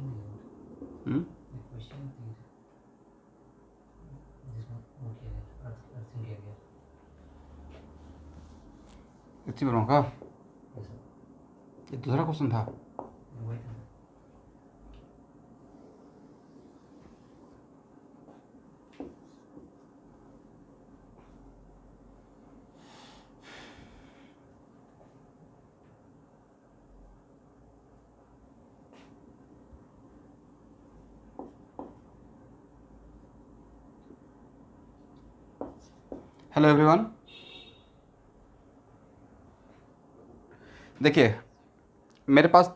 हम्म, इतनी बड़ा का ये दूसरा क्वेश्चन था। हेलो एवरीवन, देखिए मेरे पास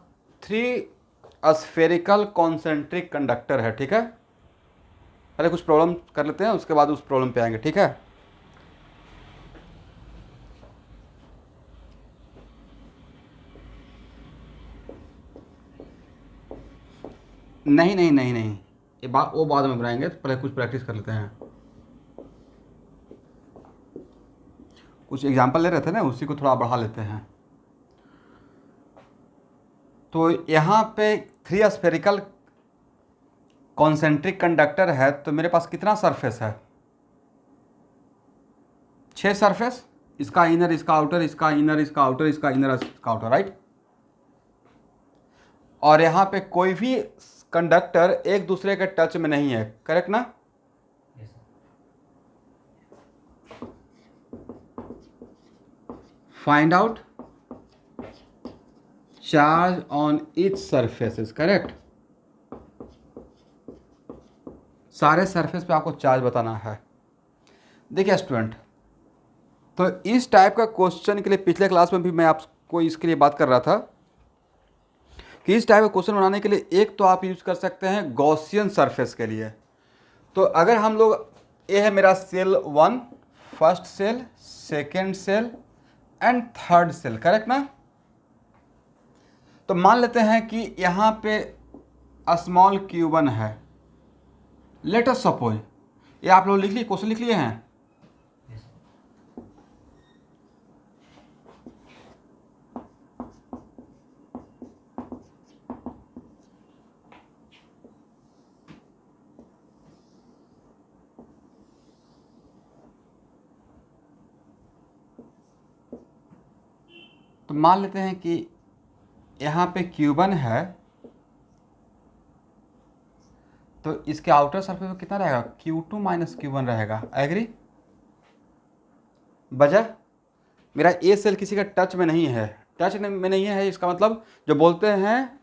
3 स्फेरिकल कॉन्सेंट्रिक कंडक्टर है, ठीक है। पहले कुछ प्रॉब्लम कर लेते हैं, उसके बाद उस प्रॉब्लम पे आएंगे, ठीक है। नहीं नहीं नहीं नहीं, ये बात वो बाद में बनाएंगे, तो पहले कुछ प्रैक्टिस कर लेते हैं। कुछ एग्जांपल ले रहे थे ना, उसी को थोड़ा बढ़ा लेते हैं। तो यहाँ पे 3 स्फेरिकल कॉन्सेंट्रिक कंडक्टर है, तो मेरे पास कितना सरफेस है? 6 सरफेस, इसका इनर, इसका आउटर, इसका इनर, इसका आउटर, इसका इनर, इसका आउटर, राइट। और यहाँ पे कोई भी कंडक्टर एक दूसरे के टच में नहीं है, करेक्ट ना? Find out charge on each surfaces, correct. सारे सरफेस पे आपको चार्ज बताना है। देखिए स्टूडेंट, तो इस टाइप का क्वेश्चन के लिए पिछले क्लास में भी मैं आपको इसके लिए बात कर रहा था कि इस टाइप का क्वेश्चन बनाने के लिए एक तो आप यूज कर सकते हैं गॉसियन सरफेस के लिए। तो अगर हम लोग, ये है मेरा cell 1, first cell, second cell and third cell, correct ना? तो मान लेते हैं कि यहाँ पे स्मॉल q1 है, लेट अस सपोज। ये आप लोग लिख लिए, क्वेश्चन लिख लिए हैं? तो मान लेते हैं कि यहाँ पे q1 है, तो इसके आउटर सरफेस पे कितना रहेगा? q2 माइनस q1 रहेगा, एग्री? वजह, मेरा ए सेल किसी का टच में नहीं है। टच में नहीं है, इसका मतलब जो बोलते हैं,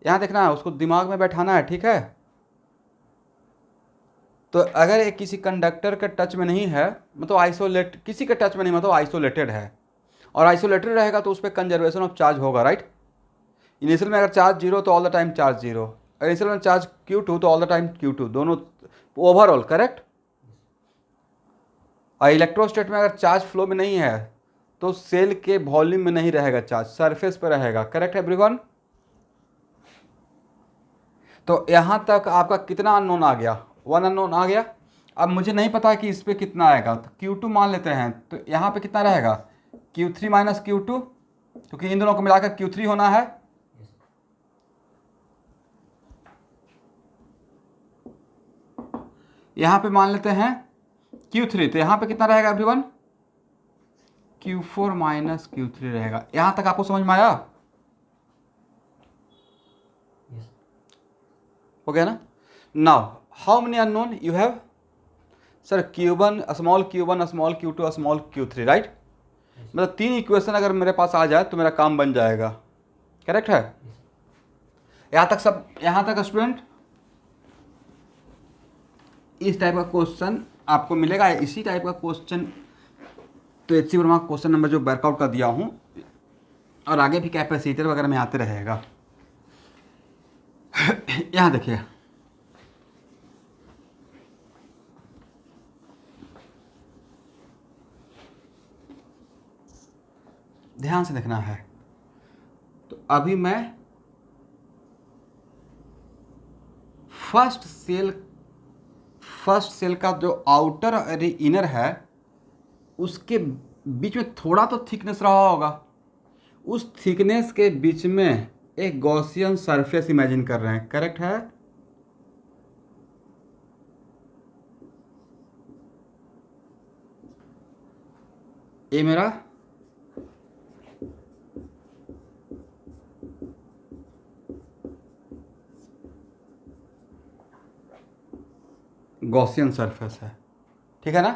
यहाँ देखना है, उसको दिमाग में बैठाना है, ठीक है। तो अगर एक किसी कंडक्टर के टच में नहीं है, मतलब आइसोलेट, किसी के टच में नहीं मतलब आइसोलेटेड है, और आइसोलेटेड रहेगा तो उस पर कंजर्वेशन ऑफ चार्ज होगा, राइट। इनिशियल में अगर चार्ज जीरो तो all the time charge zero, अगर इनिशियल में चार्ज Q2 तो ऑल द टाइम Q2, दोनों ओवरऑल, करेक्ट। और इलेक्ट्रोस्टेट में अगर चार्ज फ्लो में नहीं है तो सेल के वॉल्यूम में नहीं रहेगा चार्ज, सरफेस पर रहेगा, करेक्ट है एवरीवन? तो यहाँ तक आपका कितना अननोन आ गया? 1 अननोन आ गया। अब मुझे नहीं पता कि इस पर कितना आएगा, तो Q2 मान लेते हैं, तो यहाँ पे कितना रहेगा? Q3 माइनस Q2, क्योंकि इन दोनों को मिलाकर Q3 होना है। यहाँ पे मान लेते हैं Q3, तो यहाँ पे कितना रहेगा एवरीवन? Q4 माइनस Q3 रहेगा। यहाँ तक आपको समझ में आया? हो गया ना? Now how many unknown you have? Sir Q1 small q1 small q2 small q3, right. मतलब 3 इक्वेशन अगर मेरे पास आ जाए तो मेरा काम बन जाएगा, करेक्ट है? यहाँ तक सब, यहाँ तक स्टूडेंट इस टाइप का क्वेश्चन आपको मिलेगा। इसी टाइप का क्वेश्चन तो HC वर्मा क्वेश्चन नंबर जो वर्कआउट का दिया हूँ, और आगे भी कैपेसिटर वगैरह में आते रहेगा। यहाँ देखिए, ध्यान से देखना है। तो अभी मैं फर्स्ट सेल का जो आउटर और इनर है उसके बीच में थोड़ा तो थिकनेस रहा होगा, उस थिकनेस के बीच में एक गॉसियन सरफेस इमेजिन कर रहे हैं, करेक्ट है? ये मेरा गॉसियन सरफेस है, ठीक है ना?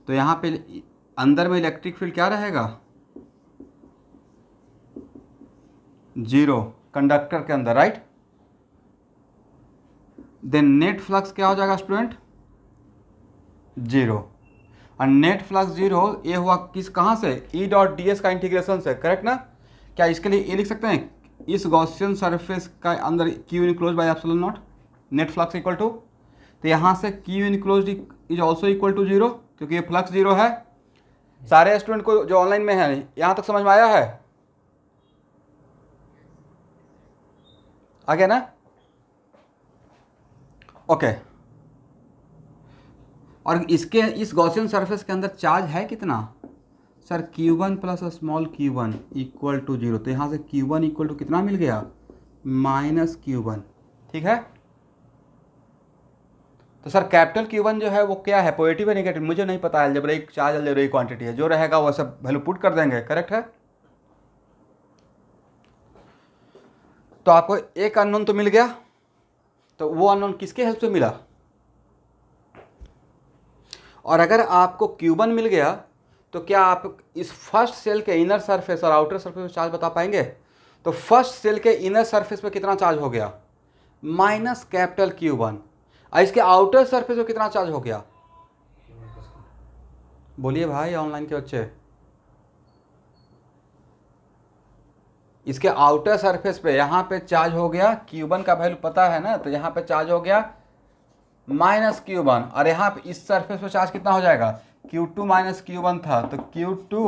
तो यहाँ पे अंदर में इलेक्ट्रिक फील्ड क्या रहेगा? 0 कंडक्टर के अंदर, राइट? देन नेट फ्लक्स क्या हो जाएगा स्टूडेंट? 0। और नेट फ्लक्स 0 ये हुआ किस, कहाँ से? ई डॉट डी एस का इंटीग्रेशन से, करेक्ट ना? क्या इसके लिए ये लिख सकते हैं, इस गॉसियन सरफेस का अंदर Q enclose by epsilon naught net flux equal to, तो यहाँ से Q enclose is also equal to 0, क्योंकि ये फ्लक्स 0 है। सारे स्टूडेंट को जो ऑनलाइन में है यहाँ तक समझ में आया है? आ गया ना? ओके। और इसके इस गॉसियन सरफेस के अंदर चार्ज है कितना sir? Q1 plus small q1 equal to 0। तो यहाँ से Q1 इक्वल टू कितना मिल गया? माइनस Q1, ठीक है? तो सर कैपिटल Q1 जो है वो क्या है, पॉजिटिव है नेगेटिव? मुझे नहीं पता है, अलजेब्रिक चार्ज अलजेब्रिक क्वांटिटी है, जो रहेगा वो सब वैल्यू पुट कर देंगे, करेक्ट है? तो आपको एक अननोन तो मिल गया, तो वो अननोन किसके हेल्प से मिला? और अगर आपको Q1 मिल गया तो क्या आप इस फर्स्ट सेल के इनर सरफेस और आउटर सरफेस पे चार्ज बता पाएंगे? तो फर्स्ट सेल के इनर सरफेस पे कितना चार्ज हो गया? Minus capital Q1। और इसके आउटर सरफेस पे कितना चार्ज हो गया? बोलिए भाई ऑनलाइन के बच्चे। इसके आउटर सरफेस पे यहाँ पे चार्ज हो गया, Q1 का वैल्यू पता है ना, तो यहाँ पे चार्ज हो गया माइनस Q1। और यहाँ पे इस सरफेस पे चार्ज कितना हो जाएगा? Q2 माइनस Q1 था, तो Q2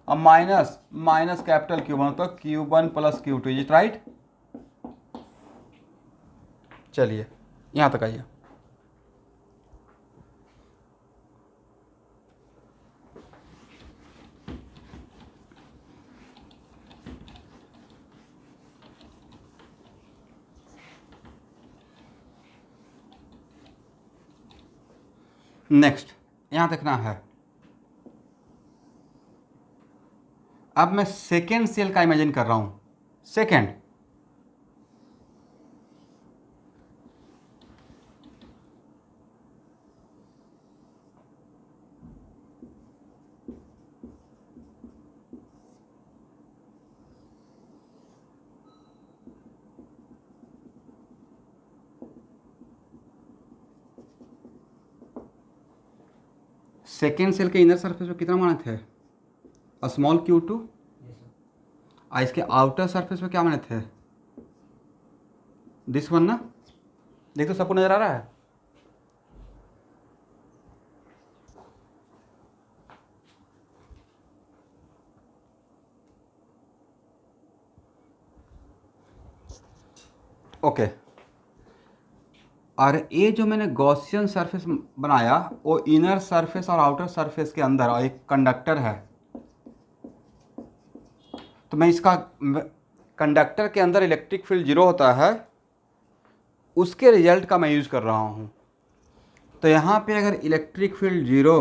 और माइनस माइनस कैपिटल Q1, तो Q1 plus Q2, is it right? चलिए यहाँ तक आइए। नेक्स्ट यहाँ देखना है, अब मैं सेकेंड सेल का इमेजिन कर रहा हूँ। सेकेंड, सेकेंड सेल के इनर सरफेस पे कितना माने थे? Small Q2। और इसके आउटर सरफेस पे क्या माने थे? दिस वन ना? देख तो सबको नजर आ रहा है? ओके। और ये जो मैंने गॉसियन सरफेस बनाया वो इनर सरफेस और आउटर सरफेस के अंदर एक कंडक्टर है, तो मैं इसका कंडक्टर के अंदर इलेक्ट्रिक फील्ड 0 होता है, उसके रिजल्ट का मैं यूज़ कर रहा हूँ। तो यहाँ पे अगर इलेक्ट्रिक फील्ड 0,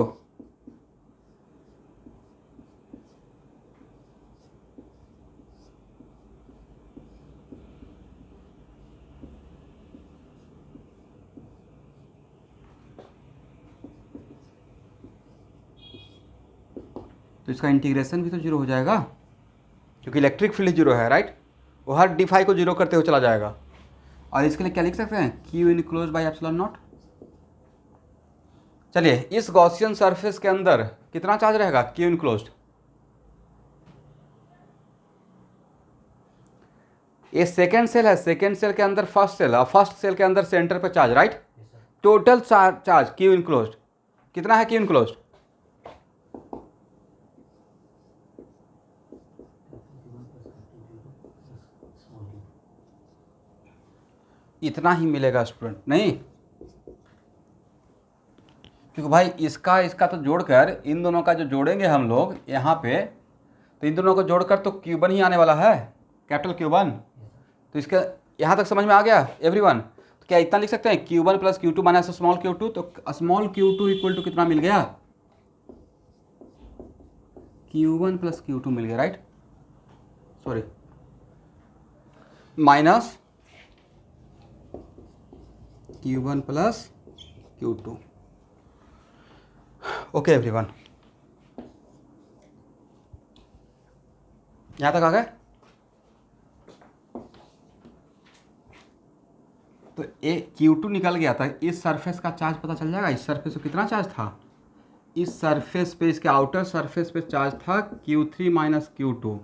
तो इसका इंटीग्रेशन भी तो 0 हो जाएगा, क्योंकि इलेक्ट्रिक फील्ड 0 है, राइट? वो हर डी फाई को 0 करते हुए चला जाएगा। और इसके लिए क्या लिख सकते हैं? Q enclose by epsilon not. चलिए, इस गॉसियन सरफेस के अंदर कितना चार्ज रहेगा? Q enclosed. ये सेकेंड सेल है, सेकेंड सेल के अंदर फर्स्ट सेल, और फर्स्ट सेल के अंदर सेंटर पे charge, right? Total charge Q enclosed कितना है? Q इनक्लोज्ड इतना ही मिलेगा स्टूडेंट, नहीं? क्योंकि भाई इसका इसका तो जोड़कर इन दोनों का जो जोड़ेंगे हम लोग यहाँ पे, तो इन दोनों को जोड़कर तो Q1 ही आने वाला है, कैपिटल Q1। तो इसका यहाँ तक समझ में आ गया एवरीवन? तो क्या इतना लिख सकते हैं Q1 plus Q2 minus small Q2, तो स्मॉल Q2 इक्वल टू कितना मिल गया? Q1 प्लस Q2 मिल गया, right? Sorry, minus Q1 plus Q2। Okay everyone, यहाँ तक आ गए? तो Q2 निकल गया था, इस सरफेस का चार्ज पता चल जाएगा। इस सरफेस पे कितना चार्ज था? इस सरफेस पे, इसके आउटर सरफेस पे चार्ज था Q3 माइनस Q2।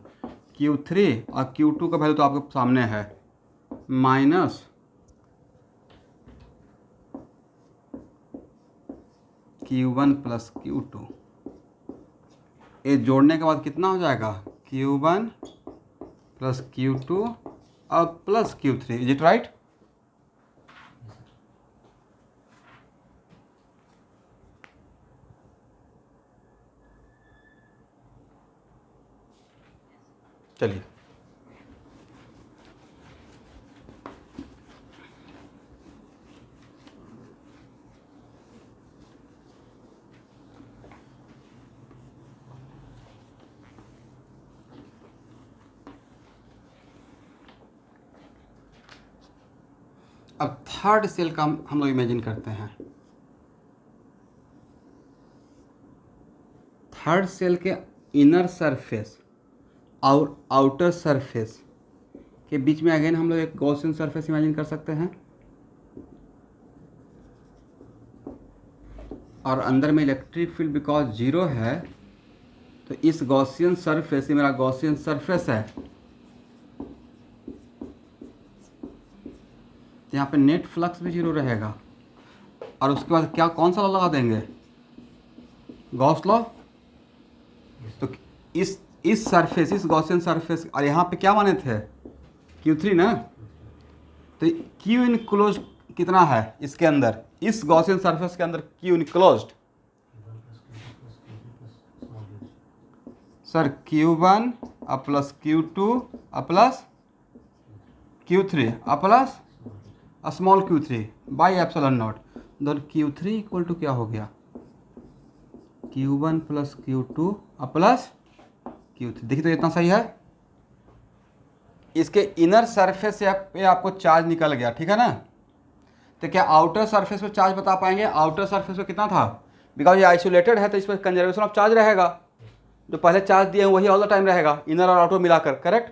Q3 और Q2 का वैल्यू तो आपके सामने है, माइनस Q1 प्लस Q2। ये जोड़ने के बाद कितना हो जाएगा? Q1 प्लस Q2 और plus Q3। Is it right? चलिए, अब थर्ड सेल का हम लोग इमेजिन करते हैं। थर्ड सेल के इनर सरफेस और आउटर सरफेस के बीच में अगेन हम लोग एक गॉसियन सरफेस इमेजिन कर सकते हैं, और अंदर में इलेक्ट्रिक फील्ड बिकॉज जीरो है, तो इस गॉसियन सरफेस, ये मेरा गॉसियन सरफेस है, तो यहाँ पे नेट फ्लक्स भी जीरो रहेगा। और उसके बाद क्या, कौन सा लॉ लगा देंगे? Gauss law. तो इस सरफेस, इस गॉसियन सरफेस, और यहाँ पे क्या माने थे? Q3 ना। तो Q इनक्लोज कितना है इसके अंदर, इस गॉसियन सरफेस के अंदर Q enclosed? Sir Q1 plus Q2 plus Q3 plus small Q3 by epsilon not. तो Q3 इक्वल टू क्या हो गया? Q1 plus Q2 plus Q3। देखिए तो इतना सही है। इसके इनर सरफेस पे आपको चार्ज निकल गया, ठीक है ना? तो क्या आउटर सरफेस पे चार्ज बता पाएंगे? आउटर सरफेस पे कितना था? बिकॉज ये आइसोलेटेड है तो इस पर कंजर्वेशन ऑफ चार्ज रहेगा, जो पहले चार्ज दिए हैं वही ऑल द टाइम रहेगा, इनर और आउटर मिलाकर, करेक्ट?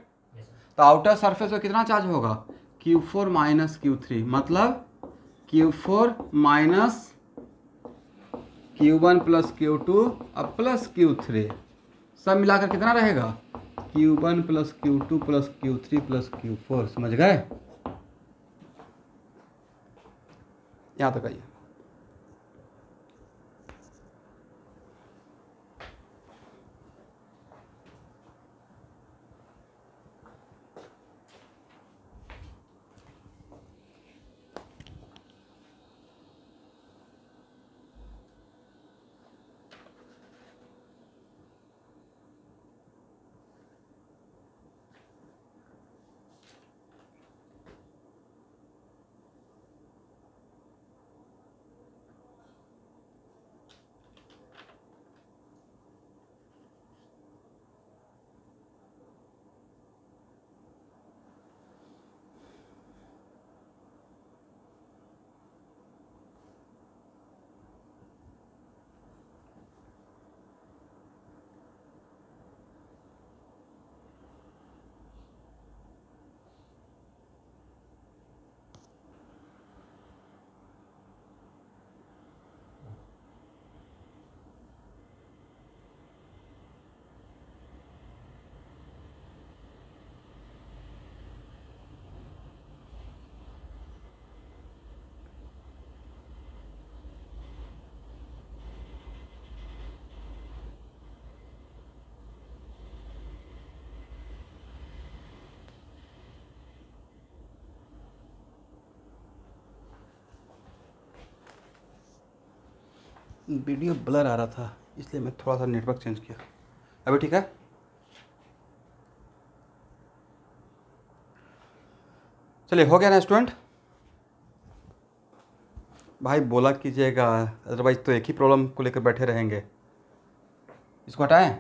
तो आउटर सरफेस पे कितना चार्ज होगा? Q4 माइनस Q3, मतलब Q4 minus Q1 plus Q2 plus Q3, सब मिलाकर कितना रहेगा? Q1 plus Q2 plus Q3 plus Q4। समझ गए? यहाँ तक आइए। वीडियो ब्लर आ रहा था इसलिए मैं थोड़ा सा नेटवर्क चेंज किया। अभी ठीक है? चलिए हो गया ना स्टूडेंट? भाई बोला कीजिएगा, अदरवाइज तो एक ही प्रॉब्लम को लेकर बैठे रहेंगे। इसको हटाएं।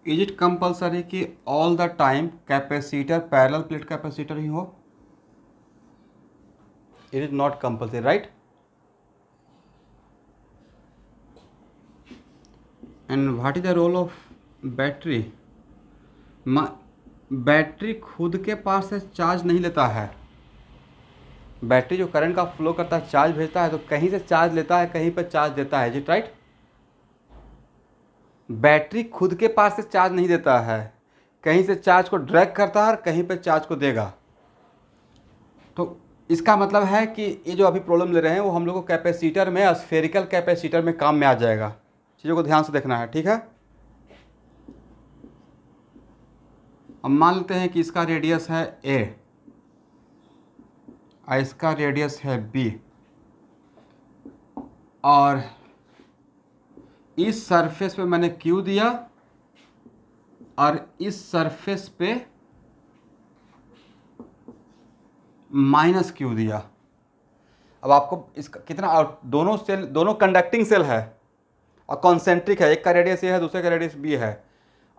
इज इट कंपल्सरी कि all the time capacitor parallel plate capacitor ही हो? It is not compulsory, right? And what is the role of battery? Battery खुद के पास से चार्ज नहीं लेता है। बैटरी जो करंट का फ्लो करता है, चार्ज भेजता है, तो कहीं से चार्ज लेता है, कहीं पर चार्ज देता है। Is it right? बैटरी खुद के पास से चार्ज नहीं देता है, कहीं से चार्ज को ड्रैग करता है और कहीं पर चार्ज को देगा। तो इसका मतलब है कि ये जो अभी प्रॉब्लम ले रहे हैं वो हम लोग को कैपेसिटर में, स्फेरिकल कैपेसिटर में काम में आ जाएगा। चीज़ों को ध्यान से देखना है, ठीक है? अब मान लेते हैं कि इसका रेडियस है a और इसका रेडियस है b, और इस सरफेस पे मैंने q दिया और इस सरफेस पे माइनस q दिया। अब आपको इसका कितना, दोनों सेल, दोनों कंडक्टिंग सेल है और कॉन्सेंट्रिक है, एक का रेडियस ए है, दूसरे का रेडियस बी है।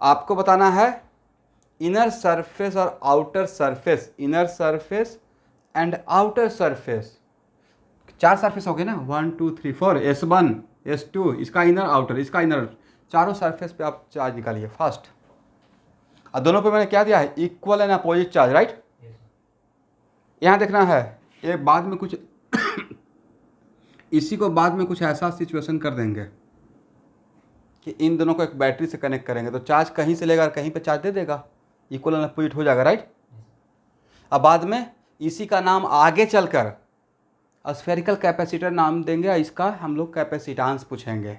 आपको बताना है इनर सरफेस और outer surface, inner surface and outer surface. 4 surface हो गए ना, 1 2 3 4, S1 S2, इसका इनर आउटर, इसका इनर, चारों सरफेस पे आप चार्ज निकालिए फर्स्ट। और दोनों पे मैंने क्या दिया है? Equal and opposite charge, right? यहाँ देखना है, ये बाद में कुछ इसी को बाद में कुछ ऐसा सिचुएशन कर देंगे कि इन दोनों को एक बैटरी से कनेक्ट करेंगे तो चार्ज कहीं से लेगा और कहीं पे चार्ज दे देगा, इक्वल एंड अपोजिट हो जाएगा, राइट? अब बाद में इसी का नाम आगे चलकर स्फेरिकल कैपेसिटर नाम देंगे, इसका हम लोग कैपेसिटेंस पूछेंगे,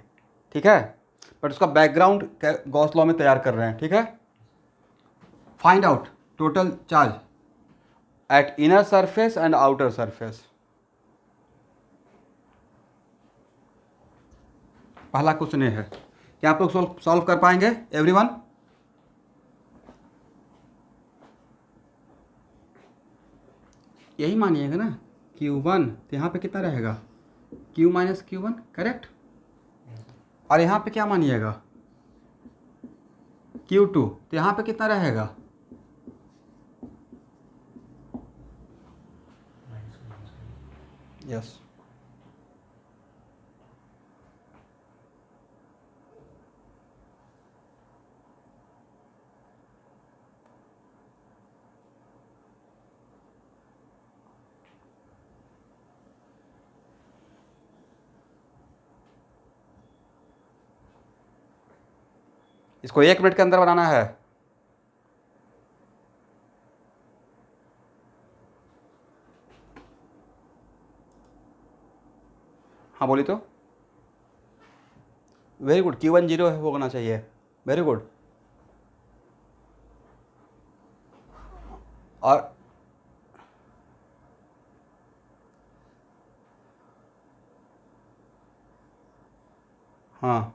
ठीक है? बट उसका बैकग्राउंड गॉस लॉ में तैयार कर रहे हैं, ठीक है? Find out total charge at inner surface and outer surface. पहला क्वेश्चन ये है, क्या आप लोग सॉल्व कर पाएंगे एवरीवन? यही मानिएगा ना, Q1 तो यहाँ पे कितना रहेगा? Q minus Q1, correct? और यहाँ पे क्या मानिएगा? Q2 तो यहाँ पे कितना रहेगा? यस। इसको 1 मिनट के अंदर बनाना है। हाँ बोली तो। वेरी गुड, Q1 0 होना चाहिए, वेरी गुड। और हाँ,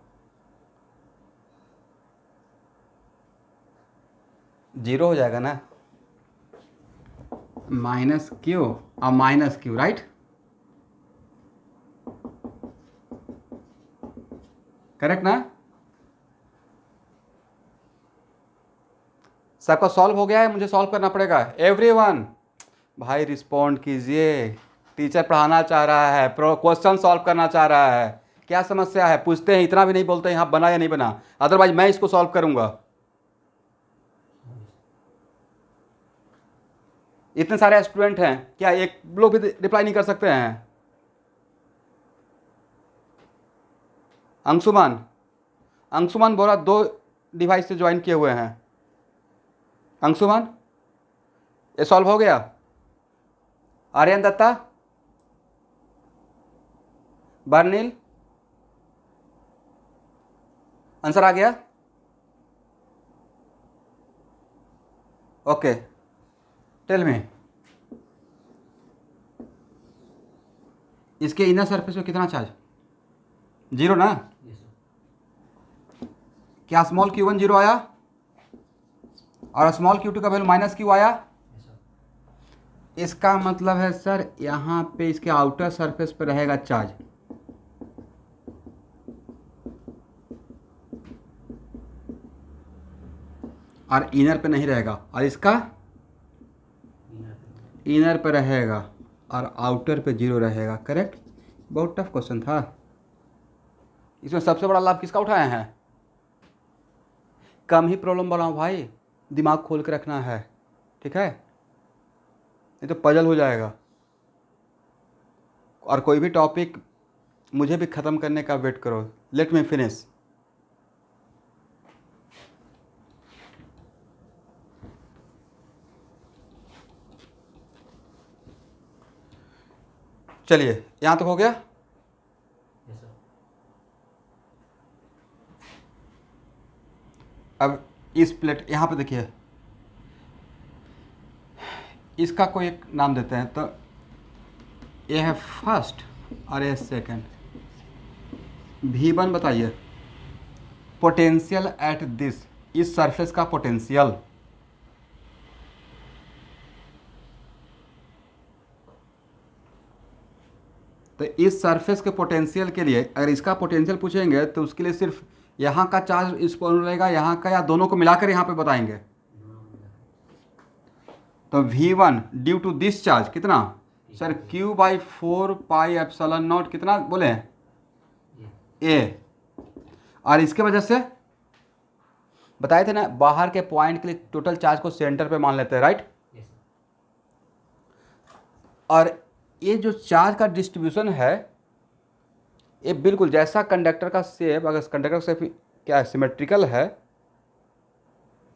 0 हो जाएगा ना, माइनस Q और माइनस Q, राइट? करेक्ट ना? सबका सॉल्व हो गया है? मुझे सॉल्व करना पड़ेगा एवरीवन। भाई रिस्पॉन्ड कीजिए, टीचर पढ़ाना चाह रहा है, क्वेश्चन सॉल्व करना चाह रहा है। क्या समस्या है पूछते हैं, इतना भी नहीं बोलते यहाँ बना या नहीं बना, अदरवाइज मैं इसको सॉल्व करूंगा। इतने सारे स्टूडेंट हैं, क्या एक लोग भी रिप्लाई नहीं कर सकते हैं? अंशुमान, अंशुमान बोला 2 डिवाइस से ज्वाइन किए हुए हैं। अंशुमान, ये सॉल्व हो गया? आर्यन दत्ता, बर्नील, आंसर आ गया? ओके, टेल मी, इसके इनर सरफेस पे कितना चार्ज? 0 ना? क्या स्मॉल q1 0 आया और स्मॉल q2 का वैल्यू -q आया? इसका मतलब है सर यहाँ पे इसके आउटर सरफेस पे रहेगा चार्ज, और इनर पे नहीं रहेगा, और इसका इनर पे रहेगा और आउटर पे 0 रहेगा। करेक्ट? बहुत टफ क्वेश्चन था। इसमें सबसे बड़ा लाभ किसका उठाए हैं? कम ही प्रॉब्लम बनाओ भाई, दिमाग खोल के रखना है, ठीक है? नहीं तो पजल हो जाएगा। और कोई भी टॉपिक मुझे भी ख़त्म करने का वेट करो। Let me finish. चलिए, यहाँ तक हो गया? अब इस प्लेट यहाँ पे देखिए, इसका कोई एक नाम देते हैं, तो ये है फर्स्ट और ये सेकंड। V1 बताइए, पोटेंशियल एट दिस, इस सरफेस का पोटेंशियल। तो इस सरफेस के पोटेंशियल के लिए अगर इसका पोटेंशियल पूछेंगे तो उसके लिए सिर्फ यहाँ का चार्ज इस पर रहेगा, यहाँ का, या दोनों को मिलाकर यहाँ पे बताएंगे। तो V1 due to this charge कितना सर? Q/4πε0 कितना बोले? A। और इसके वजह से बताए थे ना, बाहर के पॉइंट के लिए टोटल चार्ज को सेंटर पे मान लेते हैं, राइट? और ये जो चार्ज का डिस्ट्रीब्यूशन है, ये बिल्कुल जैसा कंडक्टर का शेप, अगर कंडक्टर का शेप क्या सिमेट्रिकल है,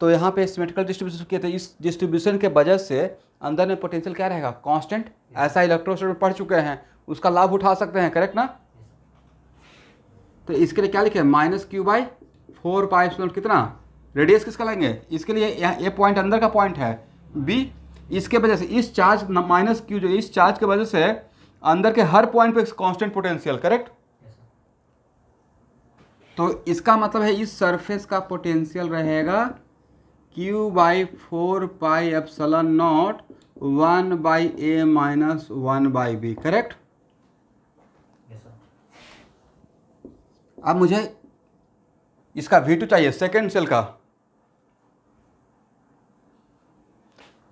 तो यहाँ पे सिमेट्रिकल डिस्ट्रीब्यूशन किए थे। इस डिस्ट्रीब्यूशन के वजह से अंदर में पोटेंशियल क्या रहेगा? कांस्टेंट। ऐसा इलेक्ट्रोस्टैटिक में पढ़ चुके हैं, उसका लाभ उठा सकते हैं। करेक्ट ना? तो इसके लिए क्या लिखे? -q/4πε कितना? रेडियस किसका लेंगे? इसके लिए ये पॉइंट अंदर का पॉइंट है B। इसके वजह से इस चार्ज -q, जो इस चार्ज के वजह से अंदर के हर पॉइंट पे कांस्टेंट पोटेंशियल। करेक्ट? तो इसका मतलब है इस सरफेस का पोटेंशियल रहेगा Q/4πε0 1/a - 1/b। करेक्ट? अब मुझे इसका V2 चाहिए, सेकेंड सेल का।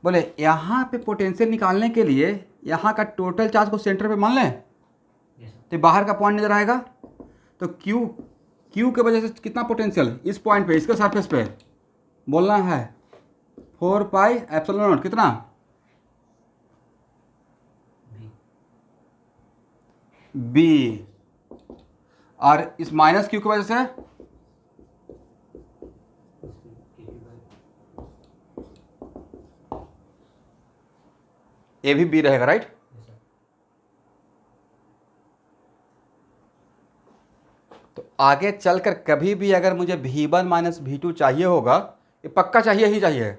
बोले यहाँ पे पोटेंशियल निकालने के लिए यहाँ का टोटल चार्ज को सेंटर पे मान लें, तो बाहर का पॉइंट नजर आएगा। तो Q के वजह से कितना पोटेंशियल इस पॉइंट पे, इसके सरफेस पे बोलना है 4πε0 कितना? B। और इस -q की वजह से ये भी B रहेगा, राइट? तो आगे चलकर कभी भी अगर मुझे V1 - V2 चाहिए होगा, ये पक्का चाहिए ही चाहिए।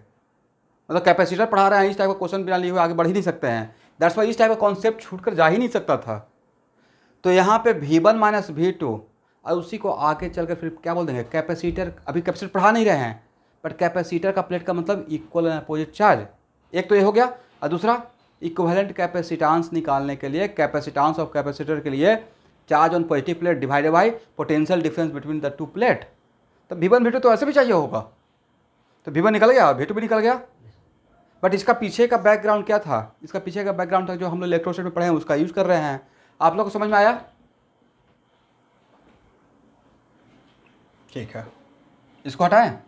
मतलब कैपेसिटर पढ़ा रहे हैं, इस टाइप का क्वेश्चन बिना लिए हुए आगे बढ़ ही नहीं सकते हैं। दैट्स वाई इस टाइप का कॉन्सेप्ट छूट कर जा ही नहीं सकता था। तो यहाँ पे V1 - V2, और उसी को आगे चलकर फिर क्या बोल देंगे? कैपेसिटर। अभी कैपेसिटर पढ़ा नहीं रहे हैं, बट कैपेसिटर का प्लेट का मतलब इक्वल एंड अपोजिट चार्ज। एक तो ये हो गया, और दूसरा इक्विवेलेंट कैपेसिटेंस निकालने के लिए, कैपेसिटेंस ऑफ कैपेसिटर के लिए charge on positive plate divided by potential difference between the two plate. तो V1 V2 तो ऐसे भी चाहिए होगा। तो V1 निकल गया, V2 भी निकल गया। बट इसका पीछे का बैकग्राउंड क्या था? इसका पीछे का बैकग्राउंड था जो हम लोग इलेक्ट्रोस्टैटिक में पढ़े हैं, उसका यूज़ कर रहे हैं। आप लोग को समझ में आया? ठीक है, इसको हटाएं।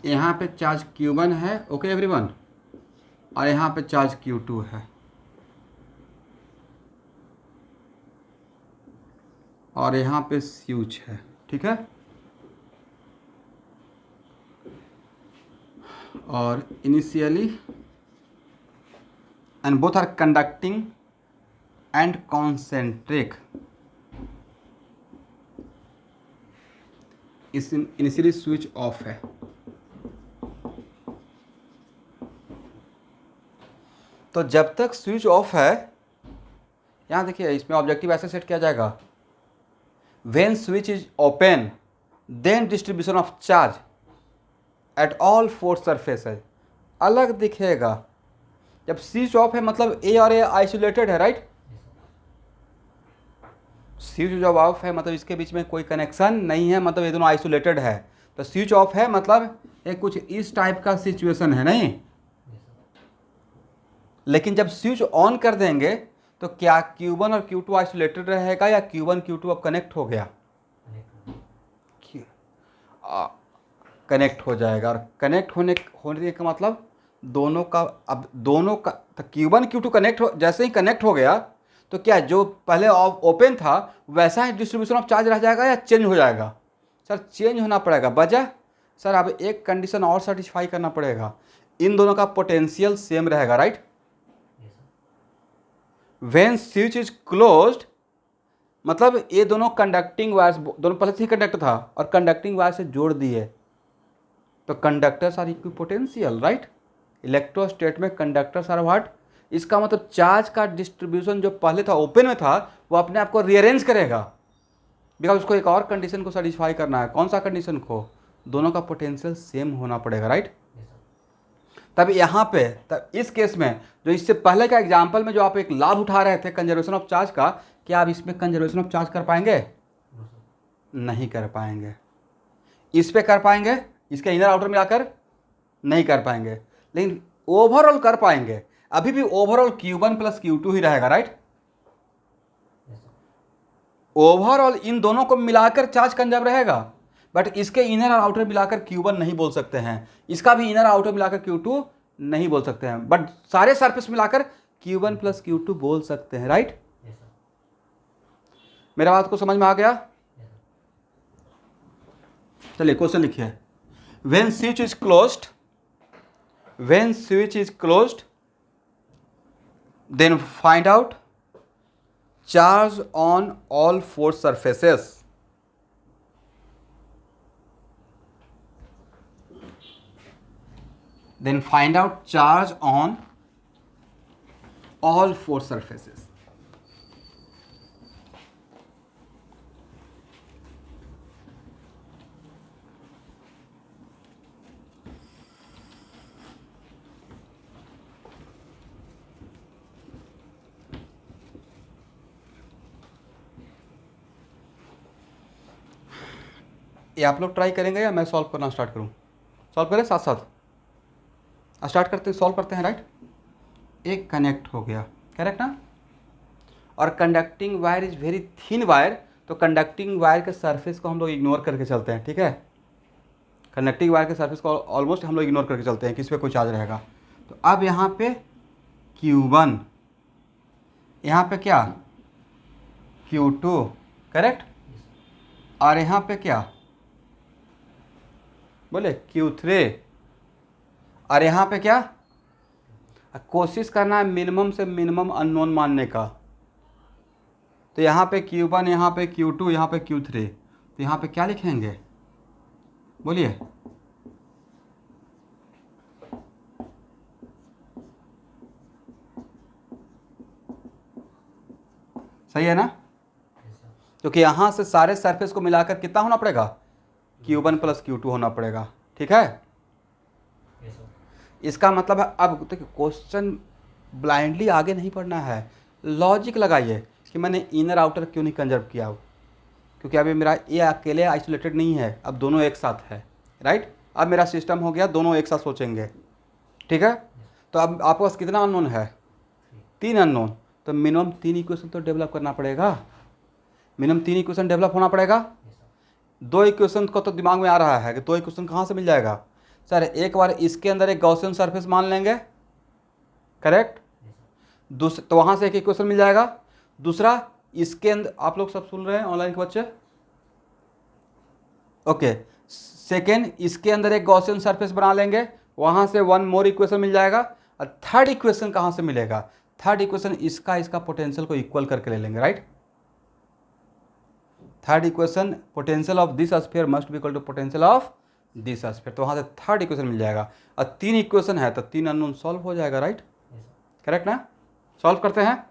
यहाँ पे चार्ज Q1 है, ओके एवरीवन, और यहाँ पे चार्ज Q2 है, और यहाँ पे स्विच है, ठीक है। और initially and both are conducting and concentric, इस इनिशियली स्विच ऑफ है। तो जब तक स्विच ऑफ है, यहाँ देखिए इसमें ऑब्जेक्टिव ऐसे सेट किया जाएगा, when switch is open then distribution of charge at all four surfaces अलग दिखेगा। जब स्विच ऑफ है मतलब ए और ए आइसोलेटेड है, राइट। स्विच जब ऑफ है मतलब इसके बीच में कोई कनेक्शन नहीं है, मतलब ये दोनों आइसोलेटेड है। तो स्विच ऑफ है मतलब एक कुछ इस टाइप का सिचुएशन है, नहीं। लेकिन जब स्विच ऑन कर देंगे तो क्या Q1 और Q2 आइसोलेटेड रहेगा या Q1 Q2 अब कनेक्ट हो गया? कनेक्ट हो जाएगा। और कनेक्ट होने का मतलब दोनों का, अब दोनों का तो Q1 Q2 कनेक्ट हो, जैसे ही कनेक्ट हो गया तो क्या जो पहले ओपन था वैसा ही डिस्ट्रीब्यूशन ऑफ चार्ज रह जाएगा या चेंज हो जाएगा? सर चेंज होना पड़ेगा। वजह सर अब एक कंडीशन और सेटिस्फाई करना पड़ेगा, इन दोनों का पोटेंशियल सेम रहेगा, right. When switch is closed मतलब ये दोनों कंडक्टिंग वायर्स, दोनों पहले से ही कंडक्टर था और कंडक्टिंग वायर से जोड़ दिए, तो conductors are equipotential, right. Electrostat में कंडक्टर्स आर व्हाट? इसका मतलब चार्ज का डिस्ट्रीब्यूशन जो पहले था ओपन में था वो अपने आप को रीअरेंज करेगा, बिकॉज उसको एक और कंडीशन को सेटिस्फाई करना है। कौन सा कंडीशन को? दोनों का पोटेंशियल सेम होना पड़ेगा, राइट। तब यहाँ पे तब इस केस में जो इससे पहले का एग्जाम्पल में जो आप एक लाभ उठा रहे थे कंजर्वेशन ऑफ चार्ज का, क्या आप इसमें कंजर्वेशन ऑफ चार्ज कर पाएंगे? नहीं कर पाएंगे। इस पे कर पाएंगे, इसके इनर आउटर मिलाकर नहीं कर पाएंगे, लेकिन ओवरऑल कर पाएंगे। अभी भी ओवरऑल Q1 प्लस Q2 ही रहेगा, राइट। ओवरऑल इन दोनों को मिलाकर चार्ज कंजर्व रहेगा, बट इसके इनर और आउटर मिलाकर Q1 नहीं बोल सकते हैं, इसका भी इनर आउटर मिलाकर Q2 नहीं बोल सकते हैं, बट सारे सरफेस मिलाकर Q1 प्लस Q2 बोल सकते हैं, राइट। मेरा बात को समझ में आ गया? चलिए क्वेश्चन लिखिए। When switch is closed, when switch is closed then find out charge on all four surfaces. Then find out charge on all four surfaces. ये आप लोग ट्राई करेंगे या मैं सॉल्व करना स्टार्ट करूं? सॉल्व करें साथ साथ स्टार्ट करते हैं, सॉल्व करते हैं, राइट। एक कनेक्ट हो गया, करेक्ट ना। और conducting wire is very thin wire, तो कंडक्टिंग वायर के सरफेस को हम लोग इग्नोर करके चलते हैं, ठीक है। कंडक्टिंग वायर के सरफेस को ऑलमोस्ट हम लोग इग्नोर करके चलते हैं कि इस पर कोई चार्ज रहेगा। तो अब यहाँ पे Q1, यहाँ पे क्या Q2, करेक्ट। और यहाँ पे क्या बोले Q3, और यहाँ पे क्या? कोशिश करना है मिनिमम से मिनिमम अननोन मानने का। तो यहाँ पे Q1, यहाँ पे Q2, यहाँ पे Q3, तो यहाँ पे क्या लिखेंगे बोलिए? सही है ना। क्योंकि यहाँ से सारे सरफेस को मिलाकर कितना होना पड़ेगा? Q1 प्लस Q2 होना पड़ेगा, ठीक है। इसका मतलब है, अब देखिए क्वेश्चन ब्लाइंडली आगे नहीं पढ़ना है, लॉजिक लगाइए कि मैंने इनर आउटर क्यों नहीं कंजर्व किया, क्योंकि अभी मेरा ये अकेले आइसोलेटेड नहीं है, अब दोनों एक साथ है, राइट। अब मेरा सिस्टम हो गया, दोनों एक साथ सोचेंगे, ठीक है। तो अब आपके पास कितना अननोन है? 3 अननोन, तो मिनिमम 3 इक्वेशन तो डेवलप करना पड़ेगा, मिनिमम 3 इक्वेशन डेवलप होना पड़ेगा। 2 इक्वेशन को तो दिमाग में आ रहा है कि 2 इक्वेशन कहाँ से मिल जाएगा? सर एक बार इसके अंदर एक गॉसियन सरफेस मान लेंगे, करेक्ट, दूसरा तो वहाँ से एक इक्वेशन मिल जाएगा। दूसरा इसके अंदर, आप लोग सब सुन रहे हैं ऑनलाइन के बच्चे, ओके। सेकेंड इसके अंदर एक गॉसियन सरफेस बना लेंगे, वहाँ से वन मोर इक्वेशन मिल जाएगा। और थर्ड इक्वेशन कहाँ से मिलेगा? थर्ड इक्वेशन इसका पोटेंशियल को इक्वल करके ले लेंगे, right. Third equation potential of this sphere must be equal to potential of this sphere, तो वहाँ से थर्ड इक्वेशन मिल जाएगा। और 3 इक्वेशन है तो 3 अननोन सॉल्व हो जाएगा, राइट, करेक्ट ना। सॉल्व करते हैं।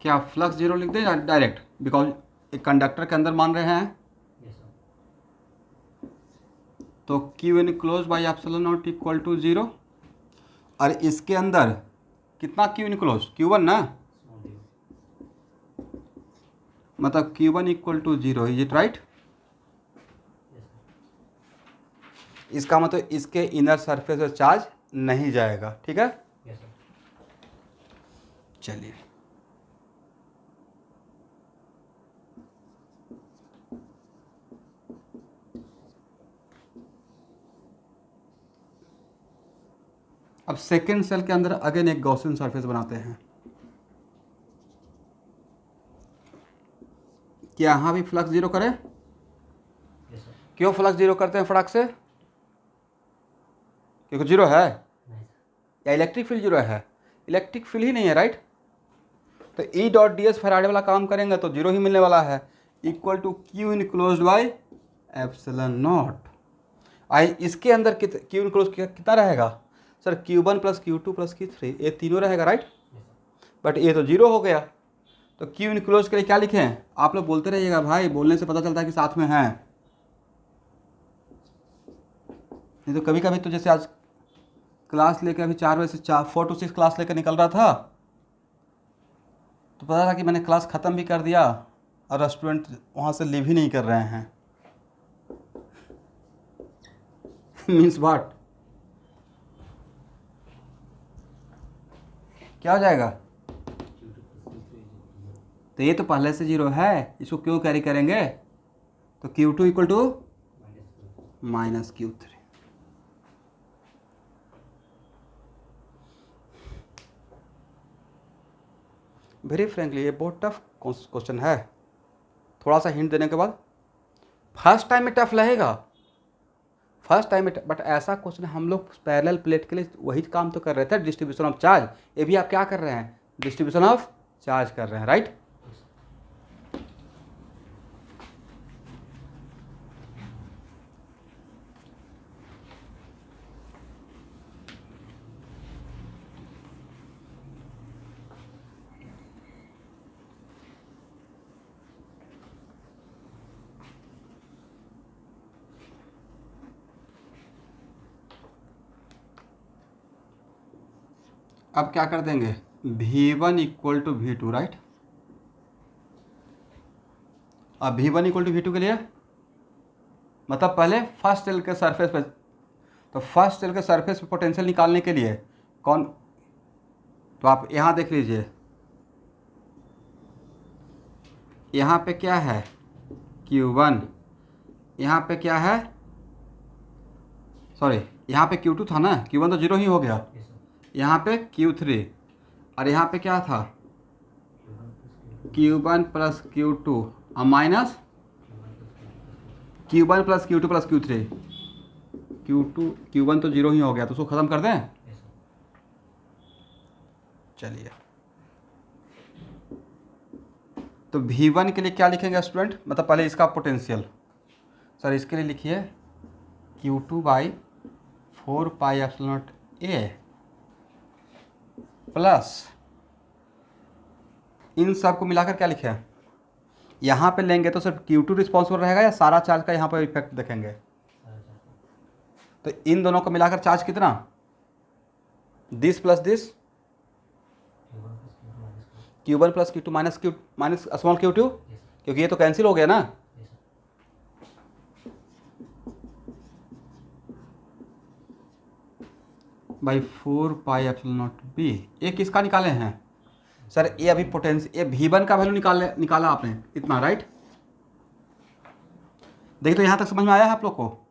क्या फ्लक्स जीरो लिख दें डायरेक्ट, बिकॉज एक कंडक्टर के अंदर मान रहे हैं, तो Q in close by epsilon naught equal to 0। और इसके अंदर कितना क्यू इन क्लोज, Q1 ना, मतलब Q1 equal to 0, is it right. इसका मतलब इसके इनर सरफेस पर चार्ज नहीं जाएगा, ठीक है। चलिए अब सेकेंड सेल के अंदर अगेन एक गॉसियन सरफेस बनाते हैं। क्या यहाँ भी फ्लक्स जीरो करें? क्यों फ्लक्स जीरो करते हैं फटाक से? क्योंकि जीरो है या इलेक्ट्रिक फील्ड जीरो है? इलेक्ट्रिक फील्ड ही नहीं है, राइट। तो E dot D S Faraday वाला काम करेंगे तो जीरो ही मिलने वाला है, equal to Q in close by epsilon naught. आई इसके अंदर क्यू इन क्लोज कितना रहेगा sir? Q1 plus Q2 plus Q3, ये तीनों रहेगा, राइट। बट ये तो जीरो हो गया, तो क्यू इन क्लोज के लिए क्या लिखें? आप लोग बोलते रहिएगा भाई, बोलने से पता चलता है कि साथ में हैं। नहीं तो कभी कभी तो जैसे आज क्लास लेकर अभी 4 बजे से 4 to 6 क्लास लेकर निकल रहा था, तो पता था कि मैंने क्लास ख़त्म भी कर दिया और स्टूडेंट वहाँ से लीव ही नहीं कर रहे हैं। मीन्स व्हाट, क्या हो जाएगा? तो ये तो पहले से जीरो है, इसको क्यों कैरी करेंगे? तो Q2 equal to minus Q3। Very frankly ये बहुत टफ क्वेश्चन है, थोड़ा सा हिंट देने के बाद। फर्स्ट टाइम में टफ लगेगा, फर्स्ट टाइम में, बट ऐसा क्वेश्चन हम लोग पैरेलल प्लेट के लिए वही काम तो कर रहे थे, डिस्ट्रीब्यूशन ऑफ चार्ज। ये भी आप क्या कर रहे हैं? डिस्ट्रीब्यूशन ऑफ चार्ज कर रहे हैं, राइट। अब क्या कर देंगे? V1 equal to V2, right. अब V1 इक्वल टू V2 के लिए मतलब पहले फर्स्ट सेल के सरफेस पे, तो फर्स्ट सेल के सरफेस पे पोटेंशियल निकालने के लिए कौन, तो आप यहाँ देख लीजिए, यहाँ पे क्या है? Q1, यहाँ पे क्या है? सॉरी, यहाँ पे Q2 था ना, Q1 तो जीरो ही हो गया, यहाँ पे Q3, और यहाँ पे क्या था? Q1 प्लस Q2 और minus Q1 plus Q2 plus Q3। Q1 तो जीरो ही हो गया, तो उसको ख़त्म कर दें। चलिए, तो V1 के लिए क्या लिखेंगे स्टूडेंट, मतलब पहले इसका पोटेंशियल, सर इसके लिए लिखिए Q2 बाई 4πε0A प्लस इन सब को मिलाकर क्या लिखे हैं, यहाँ पे लेंगे तो सिर्फ Q2 रिस्पॉन्सिबल रहेगा या सारा चार्ज का यहाँ पर इफेक्ट देखेंगे, तो इन दोनों को मिलाकर चार्ज कितना, this plus this, Q1 plus Q2 minus small Q2, क्योंकि ये तो कैंसिल हो गया ना, बाई 4πε0B। ये किसका निकाले हैं सर, ये अभी पोटेंशियल, ये V1 का वैल्यू निकाला आपने इतना, राइट। देखिए तो यहाँ तक समझ में आया है आप लोग को,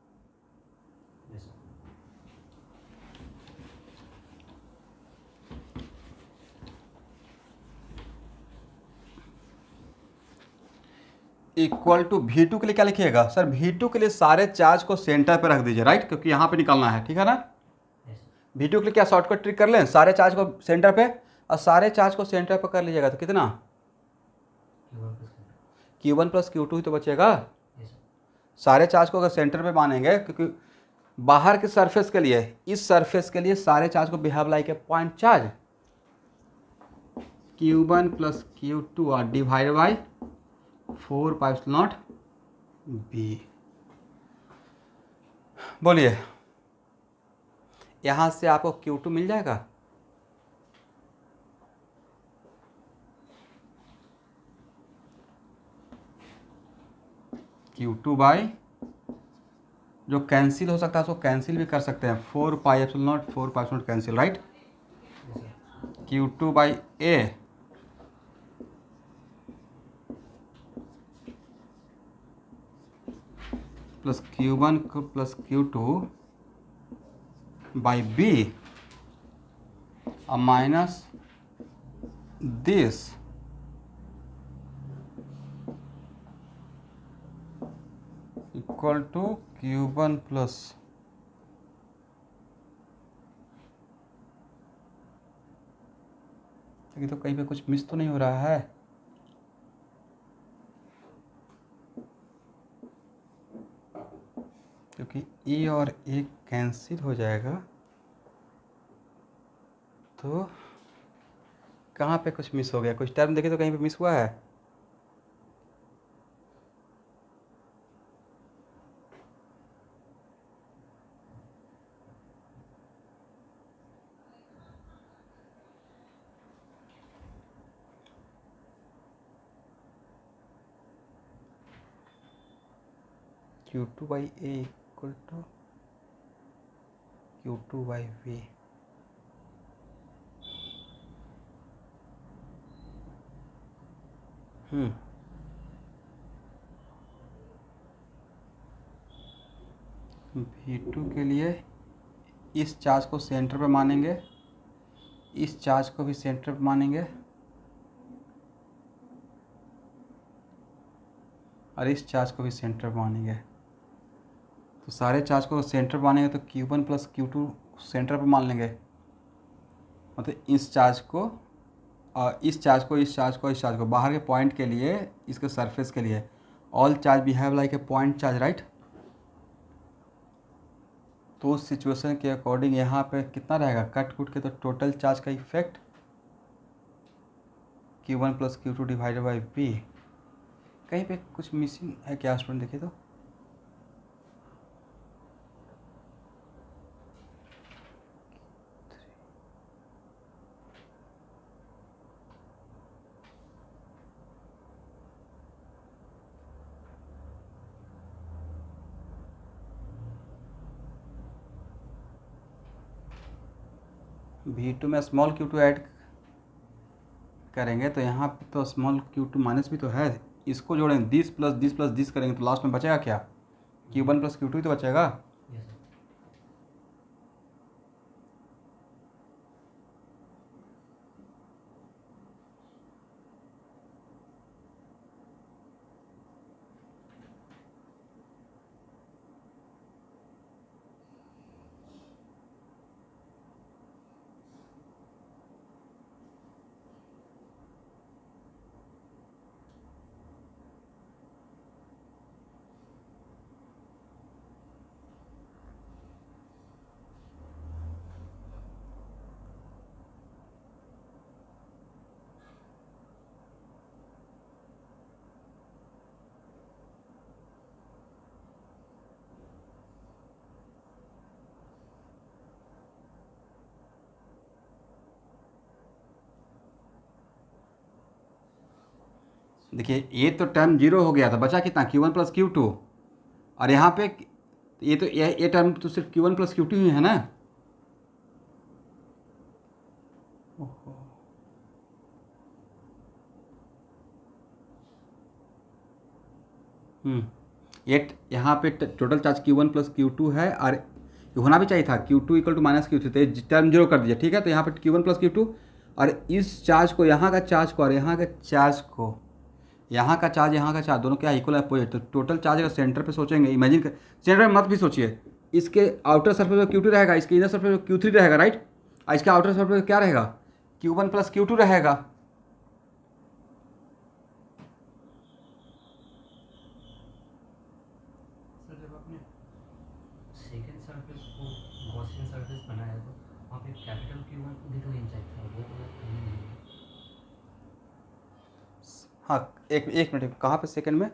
इक्वल टू V2 के लिए क्या लिखिएगा सर, V2 के लिए सारे चार्ज को सेंटर पे रख दीजिए, राइट, क्योंकि यहाँ पे निकालना है, ठीक है ना। V2 के लिए क्या शॉर्टकट ट्रिक कर लें, सारे चार्ज को सेंटर पे, और सारे चार्ज को सेंटर पे कर लीजिएगा तो कितना, Q1 प्लस Q2 ही तो बचेगा। सारे चार्ज को अगर सेंटर पे मानेंगे, क्योंकि बाहर के सरफेस के लिए, इस सरफेस के लिए सारे चार्ज को behave like a point charge, Q1 plus Q2 are divide by 4πε0B। बोलिए, यहाँ से आपको Q2 मिल जाएगा, Q2 बाई, जो कैंसिल हो सकता है उसको कैंसिल भी कर सकते हैं, 4πε0 cancel, right, Q2 by A plus Q1 plus Q2 by B और minus this equal to Q1 plus, तो कहीं पे कुछ मिस तो नहीं हो रहा है, क्योंकि E और A कैंसिल हो जाएगा, तो कहाँ पे कुछ मिस हो गया, कुछ टर्म देखे तो कहीं पे मिस हुआ है, Q2 by A equal to Q2 by V। V2 के लिए इस चार्ज को सेंटर पे मानेंगे, इस चार्ज को भी सेंटर पे मानेंगे, और इस चार्ज को भी सेंटर पे मानेंगे, तो सारे चार्ज को सेंटर पे मानेंगे तो Q1 प्लस Q2 सेंटर पे मान लेंगे, मतलब इस चार्ज को, इस चार्ज को, इस चार्ज को, इस चार्ज को, बाहर के पॉइंट के लिए, इसके सरफेस के लिए, all charge behave like a point charge, right. तो उस सिचुएशन के अकॉर्डिंग यहाँ पे कितना रहेगा, कट कुट के तो टोटल चार्ज का effect Q1 plus Q2 divided by B। कहीं पे कुछ मिसिंग है क्या स्टूडेंट, देखिए तो, V2 में स्मॉल Q2 ऐड करेंगे तो यहाँ पे तो स्मॉल Q2 माइनस भी तो है, इसको जोड़ेंगे, दिस प्लस दिस करेंगे तो लास्ट में बचेगा क्या, Q1 प्लस Q2 ही तो बचेगा। देखिए ये तो टर्म जीरो हो गया था, बचा कितना Q1 प्लस Q2, और यहाँ पे ये तो ये टर्म तो सिर्फ Q1 प्लस Q2 ही है ना। ये यहाँ पे total charge Q1 plus Q2 है, और ये होना भी चाहिए था Q2 equal to minus Q3, तो ये टर्म जीरो कर दिया, ठीक है। तो यहाँ पे Q1 प्लस Q2, और इस चार्ज को यहाँ का चार्ज को और यहाँ का चार्ज को, यहाँ का चार्ज यहाँ का चार्ज दोनों क्या इक्वल अपोजिट, तो टोटल चार्ज अगर सेंटर पे सोचेंगे, इमेजिन कर, सेंटर में मत भी सोचिए, इसके आउटर सरफेस पर Q2 रहेगा, इसके इनर सरफेस पर Q3 रहेगा, राइट, और इसके आउटर सरफेस पर क्या रहेगा, Q1 प्लस Q2 रहेगा। सर जब आपने सेकंड सरफेस को गॉसियन सरफेस बनाया तो वहाँ पे कैपिटल Q1 भी तो इंजेक्ट था, वो तो नहीं है। हाँ एक मिनट, कहाँ पे सेकंड में,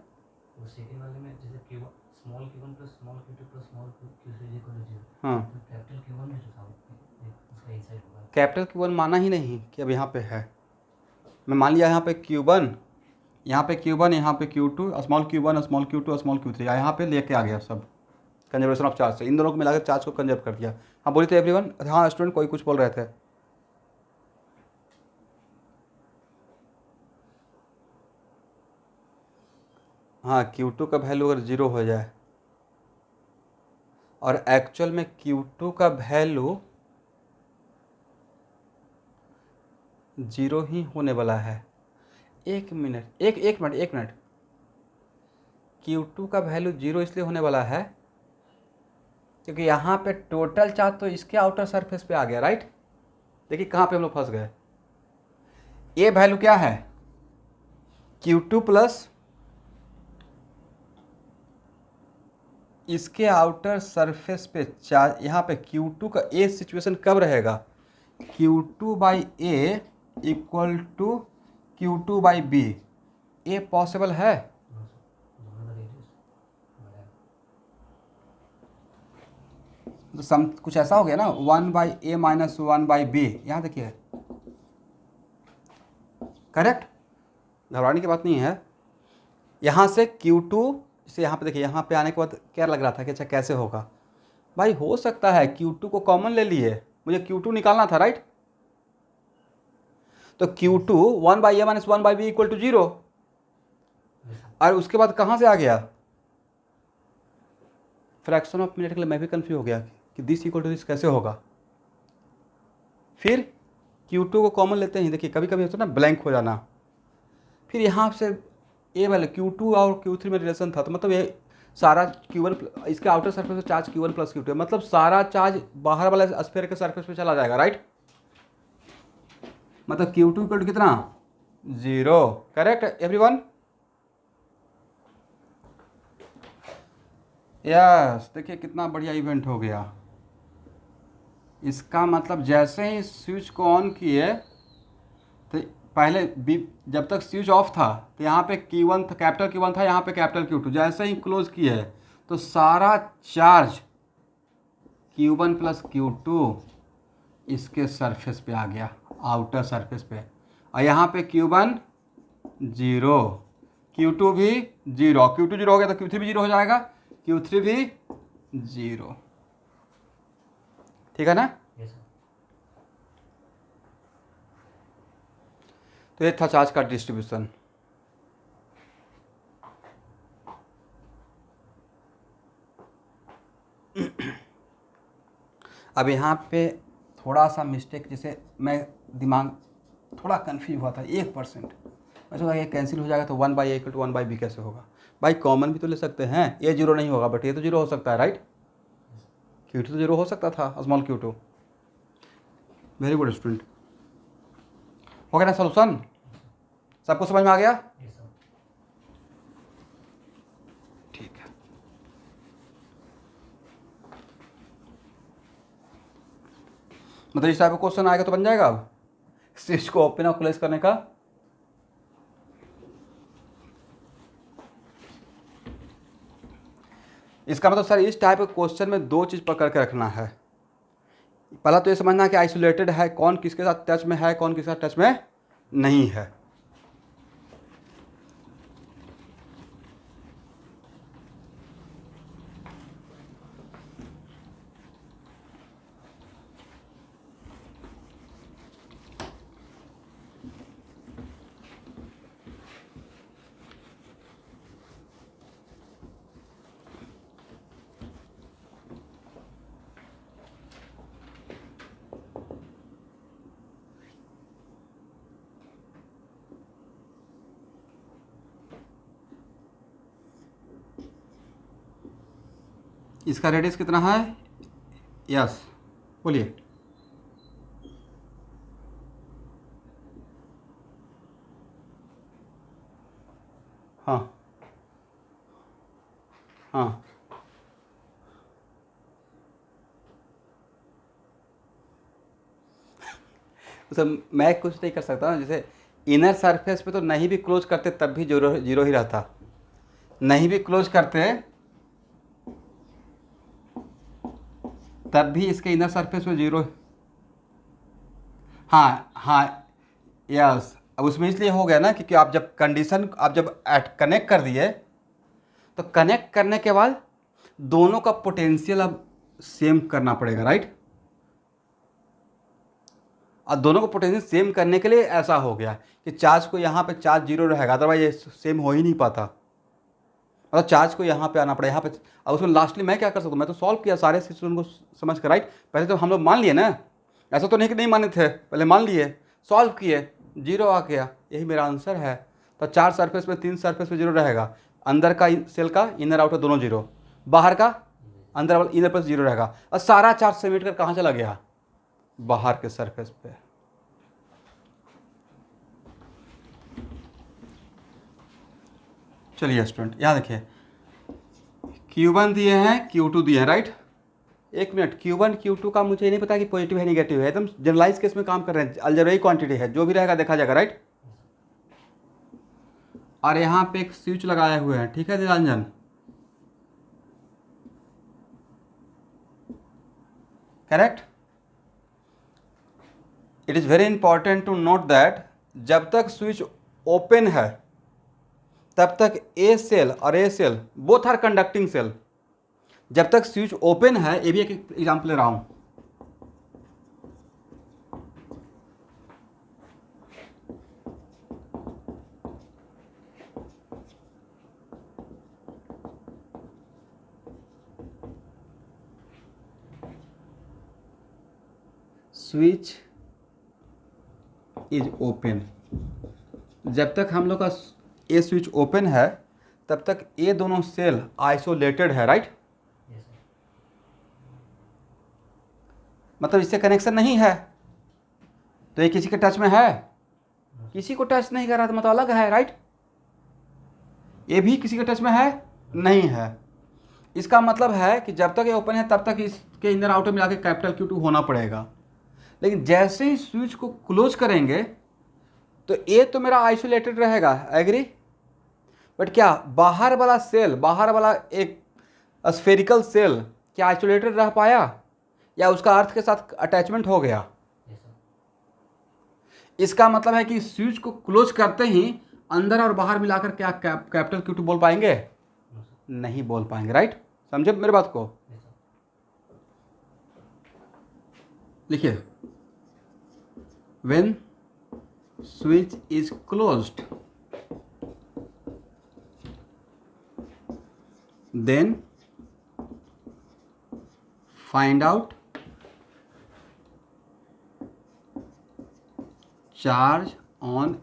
वो सेकंड वाले में जैसे Q1 small Q1 plus small Q2 plus small Q3 equal to 0, हाँ तो कैपिटल Q1 में जो था उसका इंसाइड होगा। कैपिटल Q1 माना ही नहीं कि अब यहाँ पे है, मैं मान लिया यहाँ पे Q1, यहाँ पे Q1, यहाँ पे Q2, small Q1, small Q2, small Q3, यहाँ पे लेके आ गया सब कंजर्वेशन ऑफ चार्ज से, इन दोनों को मिलाकर चार्ज को कंजर्व कर दिया। हाँ बोलिए तो एवरीवन, हाँ स्टूडेंट कोई कुछ बोल रहे थे। हाँ Q2 का वैल्यू अगर जीरो हो जाए, और एक्चुअल में Q2 का वैल्यू जीरो ही होने वाला है। एक मिनट, एक मिनट, Q2 का वैल्यू जीरो इसलिए होने वाला है क्योंकि यहाँ पे टोटल चार्ज तो इसके आउटर सरफेस पे आ गया, राइट। देखिए कहाँ पे हम लोग फंस गए, ये वैल्यू क्या है, Q2 प्लस इसके आउटर सरफेस पे चार्ज, यहाँ पे Q2 का ए सिचुएशन कब रहेगा, Q2 by A equal to Q2 by B, ये पॉसिबल है। दोनों का रेडियस बड़ा है। तो सम कुछ ऐसा हो गया ना, 1 by A minus 1 by B, यहाँ देखिए करेक्ट, घबराने की बात नहीं है। यहाँ से Q2 से यहाँ पे देखिए, यहाँ पे आने के बाद क्या लग रहा था कि अच्छा कैसे होगा, भाई हो सकता है Q2 को कॉमन ले लिए, मुझे Q2 निकालना था, राइट। तो Q2 1 by A minus 1 by B equal to 0, और उसके बाद कहाँ से आ गया, फ्रैक्शन ऑफ मिनट के लिए मैं भी कंफ्यूज हो गया कि दिस इक्वल टू दिस कैसे होगा। फिर Q2 को कॉमन लेते हैं, देखिए कभी कभी होता है ना ब्लैंक हो जाना, फिर यहाँ से ए वाले Q2 और Q3 में रिलेशन था, तो मतलब ये सारा Q1 इसके आउटर सरफेस पे चार्ज Q1 प्लस Q2, मतलब सारा चार्ज बाहर वाले स्फीयर के सरफेस पे चला जाएगा, राइट। मतलब Q2 इक्वल टू कितना, 0, करेक्ट एवरीवन। यस, देखिए कितना बढ़िया इवेंट हो गया। इसका मतलब जैसे ही स्विच को ऑन किए, तो पहले जब तक स्विच ऑफ था तो यहाँ पे Q1 था, कैपिटल Q1 था, यहाँ पे कैपिटल Q2, जैसे ही क्लोज किए तो सारा चार्ज Q1 प्लस Q2 इसके सरफेस पे आ गया, आउटर सरफेस पे, और यहाँ पे Q1 0, Q2 भी 0, Q2 0 हो गया तो Q3 भी 0 हो जाएगा, Q3 भी 0, ठीक है ना। Yes sir. तो ये था चार्ज का डिस्ट्रीब्यूशन। अब यहाँ पे थोड़ा सा मिस्टेक, जैसे मैं दिमाग थोड़ा कन्फ्यूज हुआ था 1%, मैं सोचा ये कैंसिल हो जाएगा तो 1 by A equal to 1 by B कैसे होगा, भाई कॉमन भी तो ले सकते हैं, ये जीरो नहीं होगा बट ये तो जीरो हो सकता है, राइट। Q2 तो जीरो हो सकता था, small Q2। Very good student, हो गया ना सोल्यूशन, सबको समझ में आ गया। Yes sir. ठीक है, मतलब इस टाइप का क्वेश्चन आएगा तो बन जाएगा अब स्विच को ओपन और क्लोज करने का। इसका मतलब सर इस टाइप के क्वेश्चन में दो चीज़ पकड़ के रखना है, पहला तो ये समझना कि आइसोलेटेड है, कौन किसके साथ टच में है, कौन किसके साथ टच में नहीं है। इसका रेडियस कितना है, यस बोलिए। हाँ हाँ तो मैं कुछ नहीं कर सकता ना, जैसे इनर सरफेस पे तो नहीं भी क्लोज करते तब भी जीरो जीरो ही रहता, नहीं भी क्लोज करते तब भी इसके इनर सरफेस पे जीरो। हाँ हाँ यस, अब उसमें इसलिए हो गया ना क्योंकि आप जब कंडीशन आप जब कनेक्ट कर दिए तो कनेक्ट करने के बाद दोनों का पोटेंशियल अब सेम करना पड़ेगा, राइट। और दोनों को पोटेंशियल सेम करने के लिए ऐसा हो गया कि चार्ज को यहाँ पे चार्ज जीरो रहेगा, अदरवाइज ये सेम हो ही नहीं पाता। मतलब चार्ज को यहाँ पे आना पड़ेगा, यहाँ पे। और उसमें लास्टली मैं क्या कर सकता हूँ, मैं तो सॉल्व किया सारे सिचुएशन को समझ कर, राइट। पहले तो हम लोग मान लिए ना, ऐसा तो नहीं कि नहीं माने थे, पहले मान लिए, सॉल्व किए, जीरो आ गया, यही मेरा आंसर है। तो चार सरफेस में तीन सरफेस पे जीरो रहेगा, अंदर का सेल का इनर आउटर दोनों जीरो, बाहर का अंदर वाला इनर पर जीरो रहेगा, और सारा चार्ज समेट कर कहाँ चला गया, बाहर के सरफेस पे। चलिए स्टूडेंट यहाँ देखिए, Q1 दिए हैं, Q2 दिए हैं, राइट। एक मिनट, Q1 Q2 का मुझे नहीं पता कि पॉजिटिव है नेगेटिव है, एकदम जनरलाइज केस में काम कर रहे हैं, अलजेब्रिक क्वांटिटी है, जो भी रहेगा देखा जाएगा, राइट। और यहाँ पे एक स्विच लगाए हुए हैं, ठीक है Niranjan, correct. It is very important to note that जब तक स्विच ओपन है तब तक ए सेल और A cell both are conducting cell. जब तक स्विच ओपन है, ये भी एक एग्जाम्पल ले रहा हूं, स्विच इज ओपन, जब तक हम लोग का ए स्विच ओपन है तब तक ये दोनों सेल आइसोलेटेड है, राइट। मतलब इससे कनेक्शन नहीं है, तो ये किसी के टच में है, किसी को टच नहीं कर रहा, तो मतलब अलग है, राइट। ये भी किसी के टच में है, नहीं है। इसका मतलब है कि जब तक ये ओपन है तब तक इसके इनर आउटर मिला के कैपिटल Q2 होना पड़ेगा, लेकिन जैसे ही स्विच को क्लोज करेंगे तो ये तो मेरा आइसोलेटेड रहेगा, एग्री। बट क्या बाहर वाला सेल, बाहर वाला एक स्फेरिकल सेल क्या आइसोलेटेड रह पाया, या उसका अर्थ के साथ अटैचमेंट हो गया। इसका मतलब है कि स्विच को क्लोज करते ही अंदर और बाहर मिलाकर क्या कैपिटल Q2 बोल पाएंगे, नहीं बोल पाएंगे, राइट। समझे मेरे बात को। लिखिए, when switch is closed then find out charge on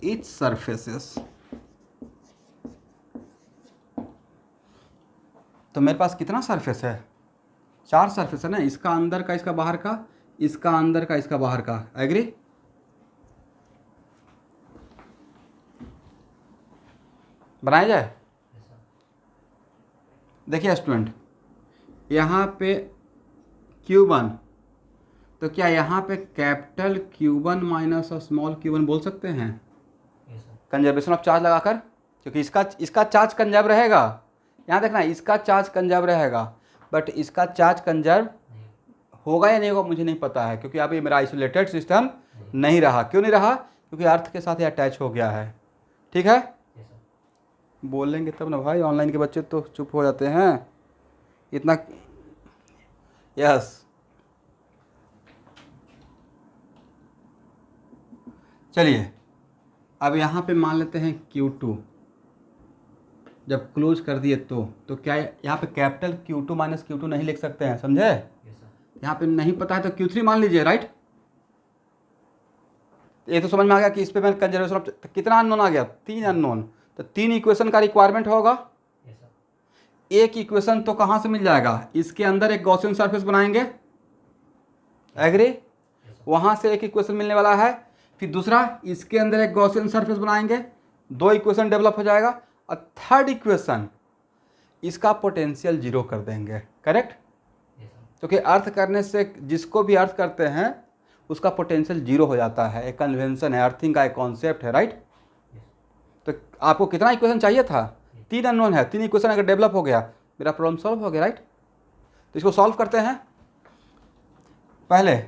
each surfaces. तो मेरे पास कितना सरफेस है, चार सरफेस है ना, इसका अंदर का, इसका बाहर का, इसका अंदर का, इसका बाहर का, एग्री। बनाया जाए। देखिए स्टूडेंट, यहाँ पे Q1, तो क्या यहाँ पे कैपिटल Q1 माइनस और स्मॉल Q1 बोल सकते हैं कंजर्वेशन ऑफ चार्ज लगाकर, क्योंकि इसका चार्ज कंजर्व रहेगा। यहाँ देखना, इसका चार्ज कंजर्व रहेगा, बट इसका चार्ज कंजर्व होगा या नहीं होगा मुझे नहीं पता है, क्योंकि अभी मेरा आइसोलेटेड सिस्टम नहीं रहा। क्यों नहीं रहा, क्योंकि अर्थ के साथ ये अटैच हो गया है, ठीक है। बोलेंगे तब ना भाई, ऑनलाइन के बच्चे तो चुप हो जाते हैं इतना। यस, चलिए अब यहाँ पे मान लेते हैं Q2 जब क्लोज कर दिए तो क्या यहाँ पे कैपिटल Q2 माइनस Q2 नहीं लिख सकते हैं, समझे। यहाँ पे नहीं पता है तो Q3 मान लीजिए, राइट। ये तो समझ में आ गया कि इस पे मैं कंजर्वेशन ऑफ कितना अननोन आ गया, तीन अननोन, तो तीन इक्वेशन का रिक्वायरमेंट होगा। एक इक्वेशन तो कहाँ से मिल जाएगा, इसके अंदर एक गॉसियन सरफेस बनाएंगे, एग्री, वहाँ से एक इक्वेशन मिलने वाला है। फिर दूसरा इसके अंदर एक गॉसियन सरफेस बनाएंगे, दो इक्वेशन डेवलप हो जाएगा। और थर्ड इक्वेशन इसका पोटेंशियल जीरो कर देंगे, करेक्ट। क्योंकि अर्थ करने से जिसको भी अर्थ करते हैं उसका पोटेंशियल जीरो हो जाता है, एक कन्वेंशन है, अर्थिंग का एक कॉन्सेप्ट है, राइट। तो आपको कितना इक्वेशन चाहिए था, 3 अननोन है, 3 इक्वेशन अगर डेवलप हो गया मेरा प्रॉब्लम सॉल्व हो गया, राइट। तो इसको सॉल्व करते हैं पहले,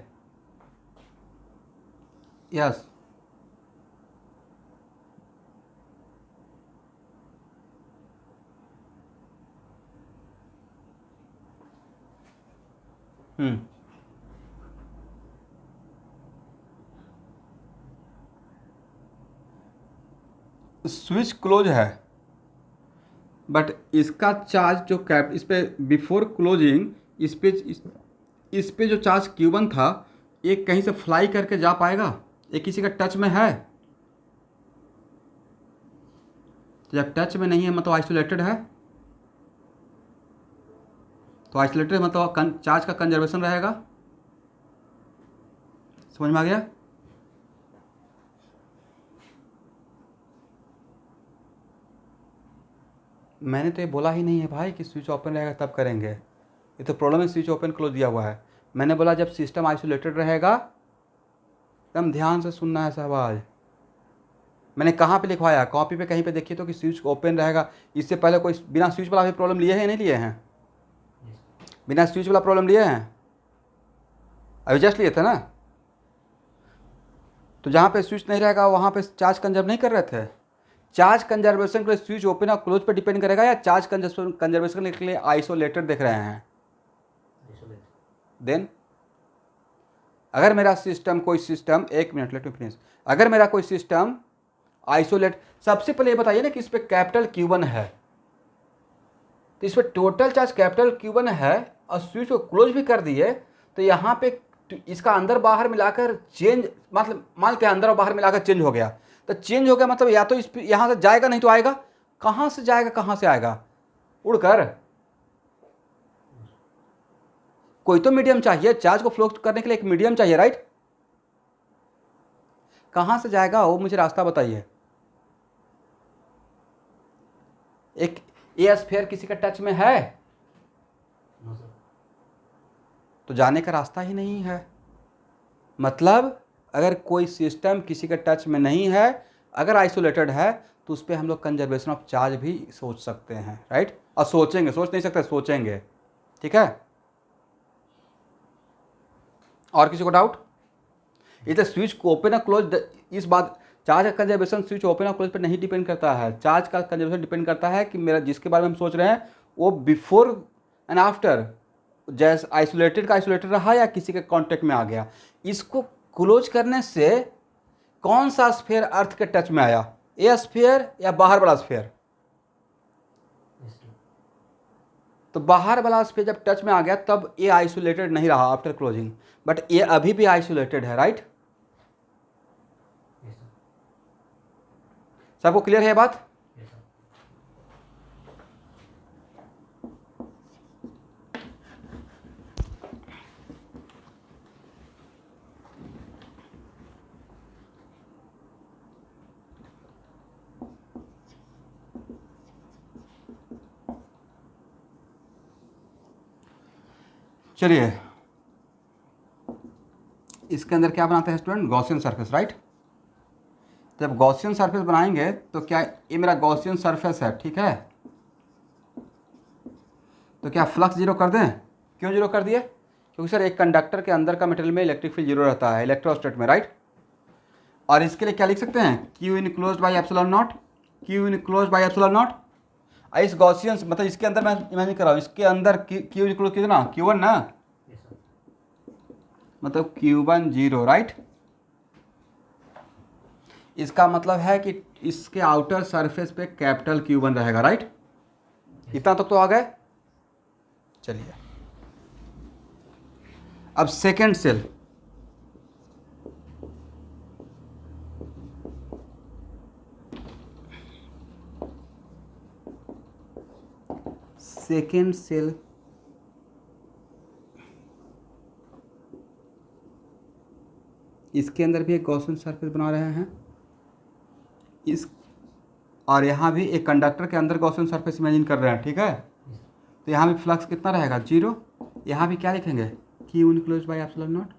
यस स्विच क्लोज है, बट इसका चार्ज जो कैप इस पे बिफोर क्लोजिंग इस पे जो चार्ज Q1 था ये कहीं से फ्लाई करके जा पाएगा, ये किसी का टच में है। तो जब टच में नहीं है मतलब आइसोलेटेड है, तो आइसोलेटेड मतलब चार्ज का कंजर्वेशन रहेगा। समझ में आ गया। मैंने तो ये बोला ही नहीं है भाई कि स्विच ओपन रहेगा तब करेंगे, ये तो प्रॉब्लम है स्विच ओपन क्लोज दिया हुआ है। मैंने बोला जब सिस्टम आइसोलेटेड रहेगा, एकदम ध्यान से सुनना है सवाल। मैंने कहाँ पे लिखवाया, कॉपी पे कहीं पे देखिए तो कि स्विच ओपन रहेगा। इससे पहले कोई बिना स्विच वाला भी प्रॉब्लम लिए हैं या नहीं लिए हैं, बिना स्विच वाला प्रॉब्लम लिए हैं, अभी जस्ट लिए थे ना। तो जहाँ पे स्विच नहीं रहेगा वहाँ पे चार्ज कंजर्व नहीं कर रहे थे। चार्ज कंजर्वेशन के लिए स्विच ओपन और क्लोज पे डिपेंड करेगा या चार्ज कंजर्वेशन के लिए आइसोलेटेड देख रहे हैं। देन अगर मेरा सिस्टम कोई सिस्टम, एक मिनट लेट मी फिनिश, अगर मेरा कोई सिस्टम आइसोलेट, सबसे पहले ये बताइए ना कि इस पर कैपिटल Q1 है, तो इस पर टोटल चार्ज कैपिटल Q1 है और स्विच को क्लोज भी कर दिए, तो यहाँ पे इसका अंदर बाहर मिलाकर चेंज, मतलब मान लेते हैं अंदर और बाहर मिलाकर चेंज हो गया, तो चेंज हो गया मतलब या तो इस यहाँ से जाएगा नहीं तो आएगा, कहाँ से जाएगा कहाँ से आएगा, उड़कर। कोई तो मीडियम चाहिए, चार्ज को फ्लो करने के लिए एक मीडियम चाहिए, राइट। कहाँ से जाएगा वो मुझे रास्ता बताइए। एक ए स्फीयर किसी का टच में है तो जाने का रास्ता ही नहीं है। मतलब अगर कोई सिस्टम किसी के टच में नहीं है, अगर आइसोलेटेड है, तो उस पर हम लोग कंजर्वेशन ऑफ चार्ज भी सोच सकते हैं, राइट। और सोचेंगे, सोच नहीं सकते, सोचेंगे, ठीक है। और किसी को डाउट। इधर स्विच को ओपन और क्लोज, इस बात, चार्ज का कंजर्वेशन स्विच ओपन और क्लोज पर नहीं डिपेंड करता है। चार्ज का कंजर्वेशन डिपेंड करता है कि मेरा जिसके बारे में हम सोच रहे हैं वो बिफोर एंड आफ्टर, जैसे आइसोलेटेड का आइसोलेटेड रहा या किसी के कांटेक्ट में आ गया। इसको क्लोज करने से कौन सा स्फीयर अर्थ के टच में आया, ए स्फीयर या बाहर वाला स्फीयर। तो बाहर वाला स्फीयर जब टच में आ गया तब ए आइसोलेटेड नहीं रहा आफ्टर क्लोजिंग, बट ए अभी भी आइसोलेटेड है, राइट। सबको क्लियर है ये बात। चलिए इसके अंदर क्या बनाते हैं स्टूडेंट, गॉसियन सरफेस, राइट। जब गॉसियन सरफेस बनाएंगे तो क्या ये मेरा गॉसियन सरफेस है, ठीक है। तो क्या फ्लक्स जीरो कर दें, क्यों जीरो कर दिए, क्योंकि सर एक कंडक्टर के अंदर का मटेरियल में इलेक्ट्रिक फील्ड जीरो रहता है इलेक्ट्रोस्टेट में, राइट। और इसके लिए क्या लिख सकते हैं, Q in close by epsilon not, Q in close by epsilon not. इस गॉसियन मतलब इसके अंदर मैं इमेजिन कर रहा हूँ, इसके अंदर क्यू इन क्लोज कितना, Q1 ना, मतलब Q1 जीरो, राइट। इसका मतलब है कि इसके आउटर सरफेस पे कैपिटल Q1 रहेगा, राइट। इतना तक तो आ गए। चलिए अब सेकेंड सेल, सेकेंड सेल इसके अंदर भी एक गॉसियन सरफेस बना रहे हैं, इस और यहाँ भी एक कंडक्टर के अंदर गॉसियन सरफेस इमेजिन कर रहे हैं, ठीक है। तो यहाँ भी फ्लक्स कितना रहेगा, 0। यहाँ भी क्या लिखेंगे, Q enclose by epsilon not.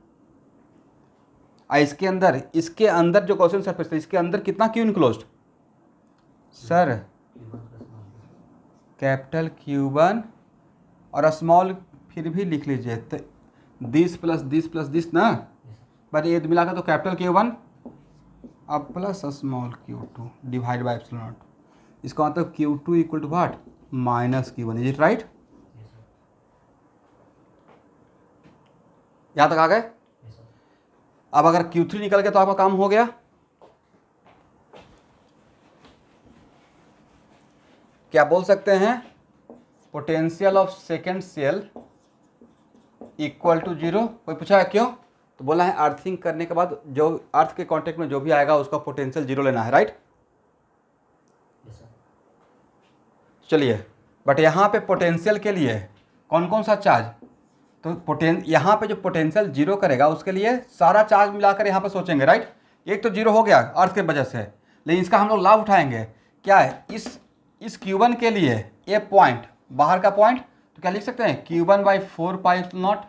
और इसके अंदर जो गॉसियन सरफेस है इसके अंदर कितना Q enclosed sir, capital Q1 और स्मॉल फिर भी लिख लीजिए, तो दिस प्लस दिस ना, पर ये मिलाकर तो कैपिटल Q1 अब plus small Q2 divide by epsilon naught. इसका मतलब Q2 equal to what, minus Q1। Is it right? यहाँ तक आ गए? अब अगर Q3 निकल गया तो आपका काम हो गया। क्या बोल सकते हैं, potential of second shell equal to 0। कोई पूछा है क्यों, तो बोला है अर्थिंग करने के बाद जो अर्थ के कांटेक्ट में जो भी आएगा उसका पोटेंशियल 0 लेना है, राइट? चलिए, बट यहाँ पे पोटेंशियल के लिए कौन कौन सा चार्ज, तो यहाँ पे जो पोटेंशियल 0 करेगा उसके लिए सारा चार्ज मिलाकर यहाँ पे सोचेंगे, राइट? एक तो 0 हो गया अर्थ के वजह से, लेकिन इसका हम लोग लाभ उठाएंगे। क्या है, इस Q1 के लिए ए पॉइंट बाहर का पॉइंट, तो क्या लिख सकते हैं, Q1 by 4 pi not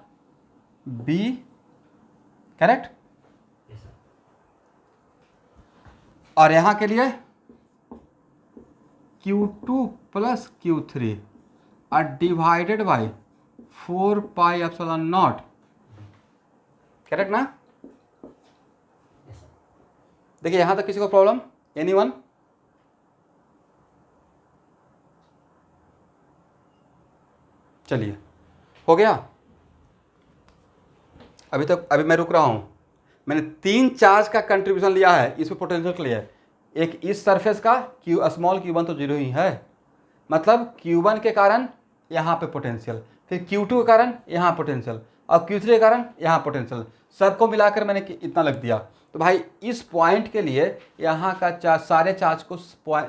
be, correct? और यहाँ के लिए Q2 प्लस Q3 और divided by 4 pi epsilon not, correct ना? देखिए यहां तक किसी को प्रॉब्लम, एनीवन? चलिए, हो गया। अभी मैं रुक रहा हूं। मैंने 3 चार्ज का कंट्रीब्यूशन लिया है इसमें पोटेंशियल के लिए। एक इस सरफेस का स्मॉल Q1 तो 0 ही है, मतलब Q1 के कारण यहाँ पे पोटेंशियल, फिर Q2 के कारण यहाँ पोटेंशियल, और Q3 के कारण यहाँ पोटेंशियल, सबको मिलाकर मैंने इतना लग दिया। तो भाई इस पॉइंट के लिए यहाँ का चार्ज, सारे चार्ज को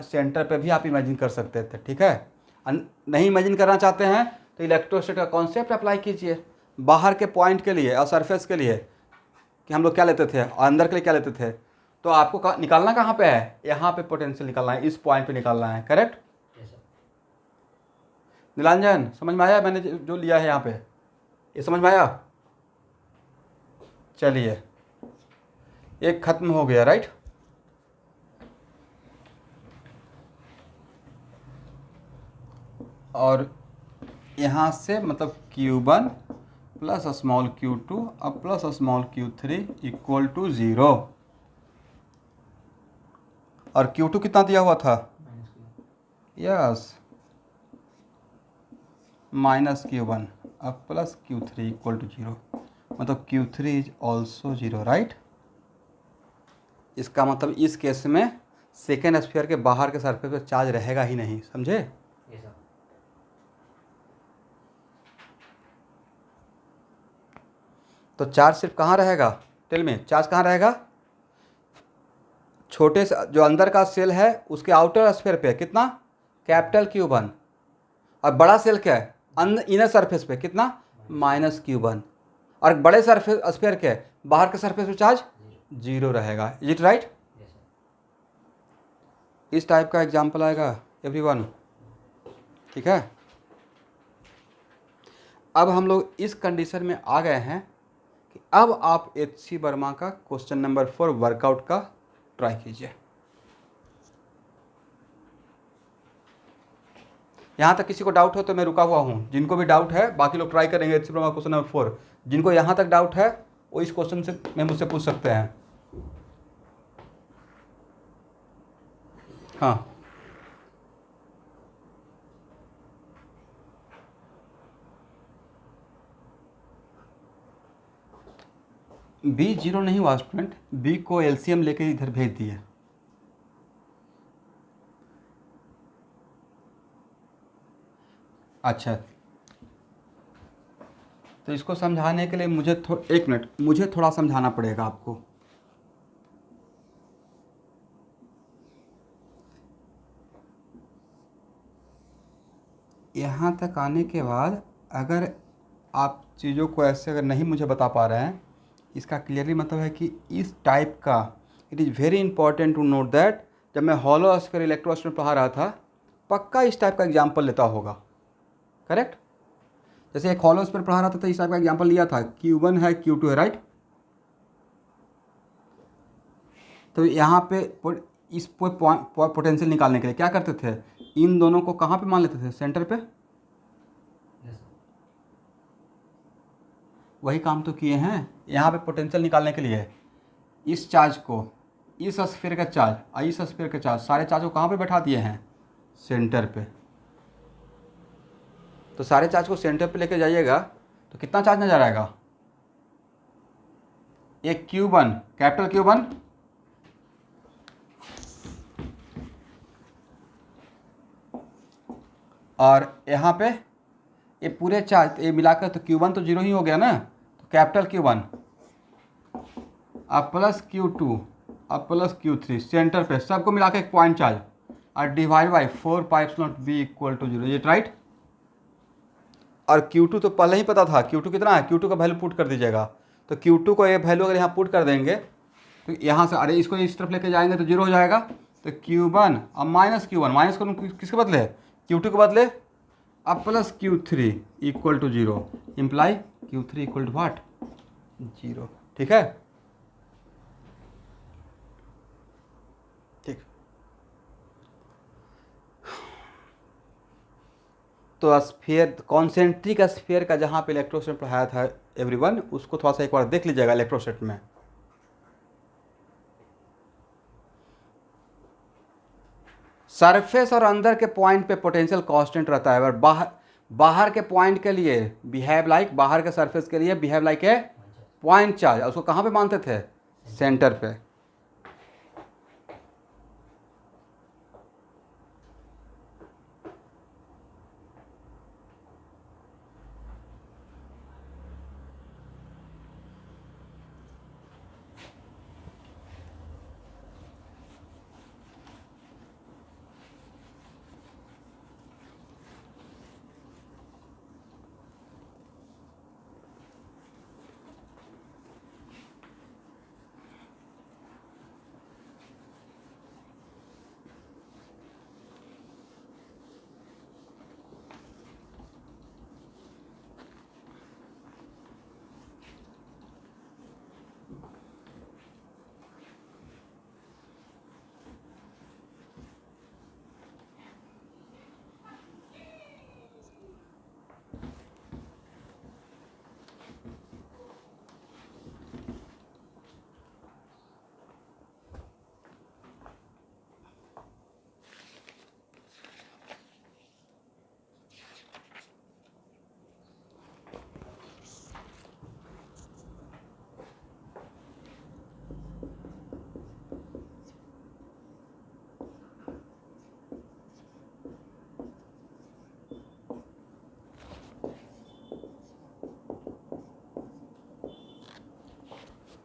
सेंटर पे भी आप इमेजिन कर सकते थे, ठीक है। नहीं इमेजिन करना चाहते हैं तो इलेक्ट्रोस्टैटिक का कॉन्सेप्ट अप्लाई कीजिए बाहर के पॉइंट के लिए और सरफेस के लिए, कि हम लोग क्या लेते थे और अंदर के लिए क्या लेते थे। तो आपको निकालना कहाँ पे है, यहाँ पे पोटेंशियल निकालना है, इस पॉइंट पे निकालना है, करेक्ट? नीलांजन समझ में आया मैंने जो लिया है यहाँ पे, ये समझ में आया? चलिए, एक खत्म हो गया, राइट? और यहाँ से मतलब Q1 प्लस स्मॉल Q2 अब plus small Q3 equal to 0। और Q2 कितना दिया हुआ था, यस, माइनस Q1 अब प्लस Q3 इक्वल टू 0, मतलब Q3 इज ऑल्सो 0, राइट? इसका मतलब इस केस में सेकेंड स्फीयर के बाहर के सरफेस पे चार्ज रहेगा ही नहीं, समझे? तो चार्ज सिर्फ कहाँ रहेगा, टेल में चार्ज कहाँ रहेगा, छोटे से जो अंदर का सेल है उसके आउटर स्फीयर पे कितना, कैपिटल Q1, और बड़ा सेल क्या है, इनर सरफेस पे कितना, माइनस Q1, और बड़े सरफेस स्फीयर के बाहर के सरफेस पे चार्ज 0 रहेगा। Is it right? इस टाइप का एग्जाम्पल आएगा एवरीवन, ठीक है। अब हम लोग इस कंडीशन में आ गए हैं कि अब आप HC वर्मा का क्वेश्चन नंबर 4 वर्कआउट का ट्राई कीजिए। यहाँ तक किसी को डाउट हो तो मैं रुका हुआ हूँ, जिनको भी डाउट है बाकी लोग ट्राई करेंगे HC वर्मा क्वेश्चन नंबर 4। जिनको यहाँ तक डाउट है वो इस क्वेश्चन से मैं मुझसे पूछ सकते हैं। हाँ, B 0 नहीं हुआ स्टूडेंट, B को LCM लेके इधर भेज दिए। अच्छा, तो इसको समझाने के लिए मुझे एक मिनट, मुझे थोड़ा समझाना पड़ेगा आपको। यहाँ तक आने के बाद अगर आप चीज़ों को ऐसे अगर नहीं मुझे बता पा रहे हैं, इसका क्लियरली मतलब है कि इस टाइप का it is very important to note that जब मैं हॉलो स्फीयर इलेक्ट्रोस्फीयर पढ़ा रहा था पक्का इस टाइप का एग्जाम्पल लेता होगा, करेक्ट। जैसे एक हॉलो स्फीयर पढ़ा रहा था तो इस टाइप का एग्जाम्पल लिया था, Q1 है Q2 है, राइट। तो यहाँ पे इस पोटेंशियल निकालने के लिए क्या करते थे, इन दोनों को कहाँ पे मान लेते थे, सेंटर पे। वही काम तो किए हैं यहाँ पे पोटेंशियल निकालने के लिए। इस चार्ज को, इस स्फीयर का चार्ज और इस स्फीयर का चार्ज, सारे चार्ज को कहाँ पे बैठा दिए हैं, सेंटर पे। तो सारे चार्ज को सेंटर पे लेके जाइएगा तो कितना चार्ज नजर आएगा, एक Q1, कैपिटल Q1 और यहाँ पे ये पूरे चार्ज ये मिलाकर तो Q1 तो जीरो ही हो गया ना, तो कैपिटल Q1 अब प्लस Q2 अब प्लस Q3 सेंटर पे सबको मिला के एक पॉइंट चार्ज और divide by 4 pipes not be equal to zero, ये राइट। और Q2 तो पहले ही पता था, Q2 कितना है, Q2 का वैल्यू पुट कर दीजिएगा। तो Q2 को ये वैल्यू अगर यहाँ पुट कर देंगे तो यहाँ से अरे इसको इस तरफ लेके जाएंगे तो जीरो हो जाएगा। तो Q1 अब माइनस Q1, माइनस करूँ किसके बदले, Q2 के बदले, अब plus Q3 equal to zero, imply Q3 equal to what, zero. ठीक है, ठीक। तो स्फीयर, कॉन्सेंट्रिक स्फीयर का जहाँ पे इलेक्ट्रोस्टैट पढ़ाया था एवरीवन, उसको थोड़ा सा एक बार देख लीजिएगा इलेक्ट्रोस्टैट में। सरफेस और अंदर के पॉइंट पे पोटेंशियल कांस्टेंट रहता है, और बाहर के पॉइंट के लिए बिहेव लाइक, बाहर के सरफेस के लिए behave like a point charge. उसको कहाँ पे मानते थे, सेंटर पे।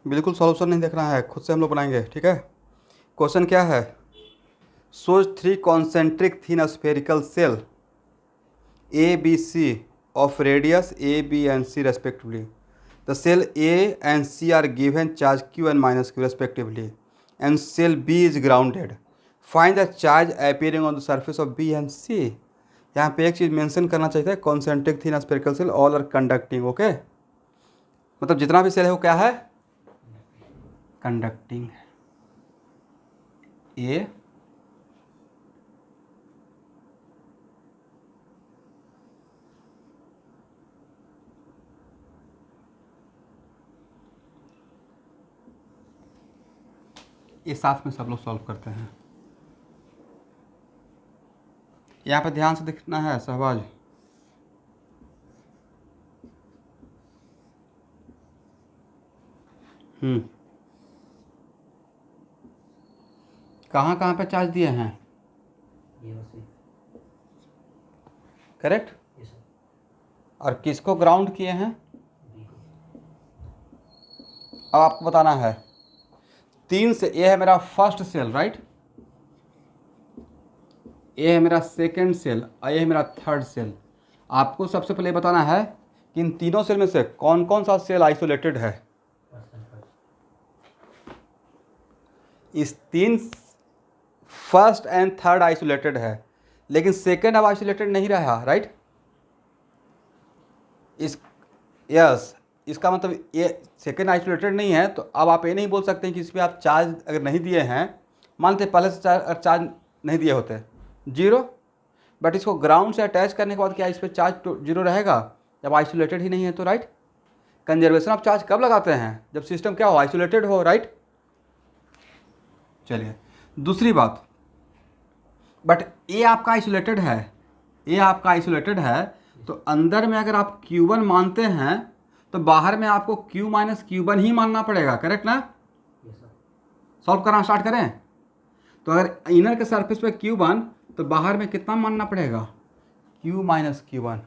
बिल्कुल सॉल्यूशन नहीं देखना है, खुद से हम लोग बनाएंगे, ठीक है। क्वेश्चन क्या है, सोच 3 concentric thin spherical shell A B C of radius A B and C respectively. The shell A and C are given charge Q and minus Q respectively and shell B is grounded. Find the charge appearing on the surface of B and C। यहाँ पे एक चीज़ mention करना चाहिए, concentric thin spherical shell all are conducting, okay. मतलब जितना भी cell है वो क्या है, कंडक्टिंग। ए ये साथ में सब लोग सॉल्व करते हैं। यहाँ पे ध्यान से देखना है सहबाज, कहाँ कहाँ पे चार्ज दिए हैं, करेक्ट। और किसको ग्राउंड किए हैं, अब आपको बताना है 3 से, ये है मेरा फर्स्ट सेल, राइट, ये है मेरा सेकंड सेल और ये है मेरा थर्ड सेल। आपको सबसे पहले बताना है कि इन तीनों सेल में से कौन कौन सा सेल आइसोलेटेड है। इस तीन फर्स्ट एंड थर्ड आइसोलेटेड है, लेकिन सेकेंड अब आइसोलेटेड नहीं रहा, राइट। यस, इसका मतलब ये सेकेंड आइसोलेटेड नहीं है, तो अब आप ये नहीं बोल सकते कि इस पर आप चार्ज अगर नहीं दिए हैं, मानते पहले से चार्ज नहीं दिए होते जीरो, बट इसको ग्राउंड से अटैच करने के बाद क्या इस पर चार्ज तो जीरो रहेगा जब आइसोलेटेड ही नहीं है, तो राइट। कंजर्वेशन ऑफ चार्ज कब लगाते हैं, जब सिस्टम क्या हो, आइसोलेटेड हो, राइट। चलिए दूसरी बात, बट ये आपका आइसोलेटेड है, ये आपका आइसोलेटेड है, तो अंदर में अगर आप Q1 मानते हैं तो बाहर में आपको Q माइनस Q1 ही मानना पड़ेगा, करेक्ट ना। सॉल्व करना स्टार्ट करें, तो अगर इनर के सरफेस पे Q1 तो बाहर में कितना मानना पड़ेगा, Q माइनस Q1।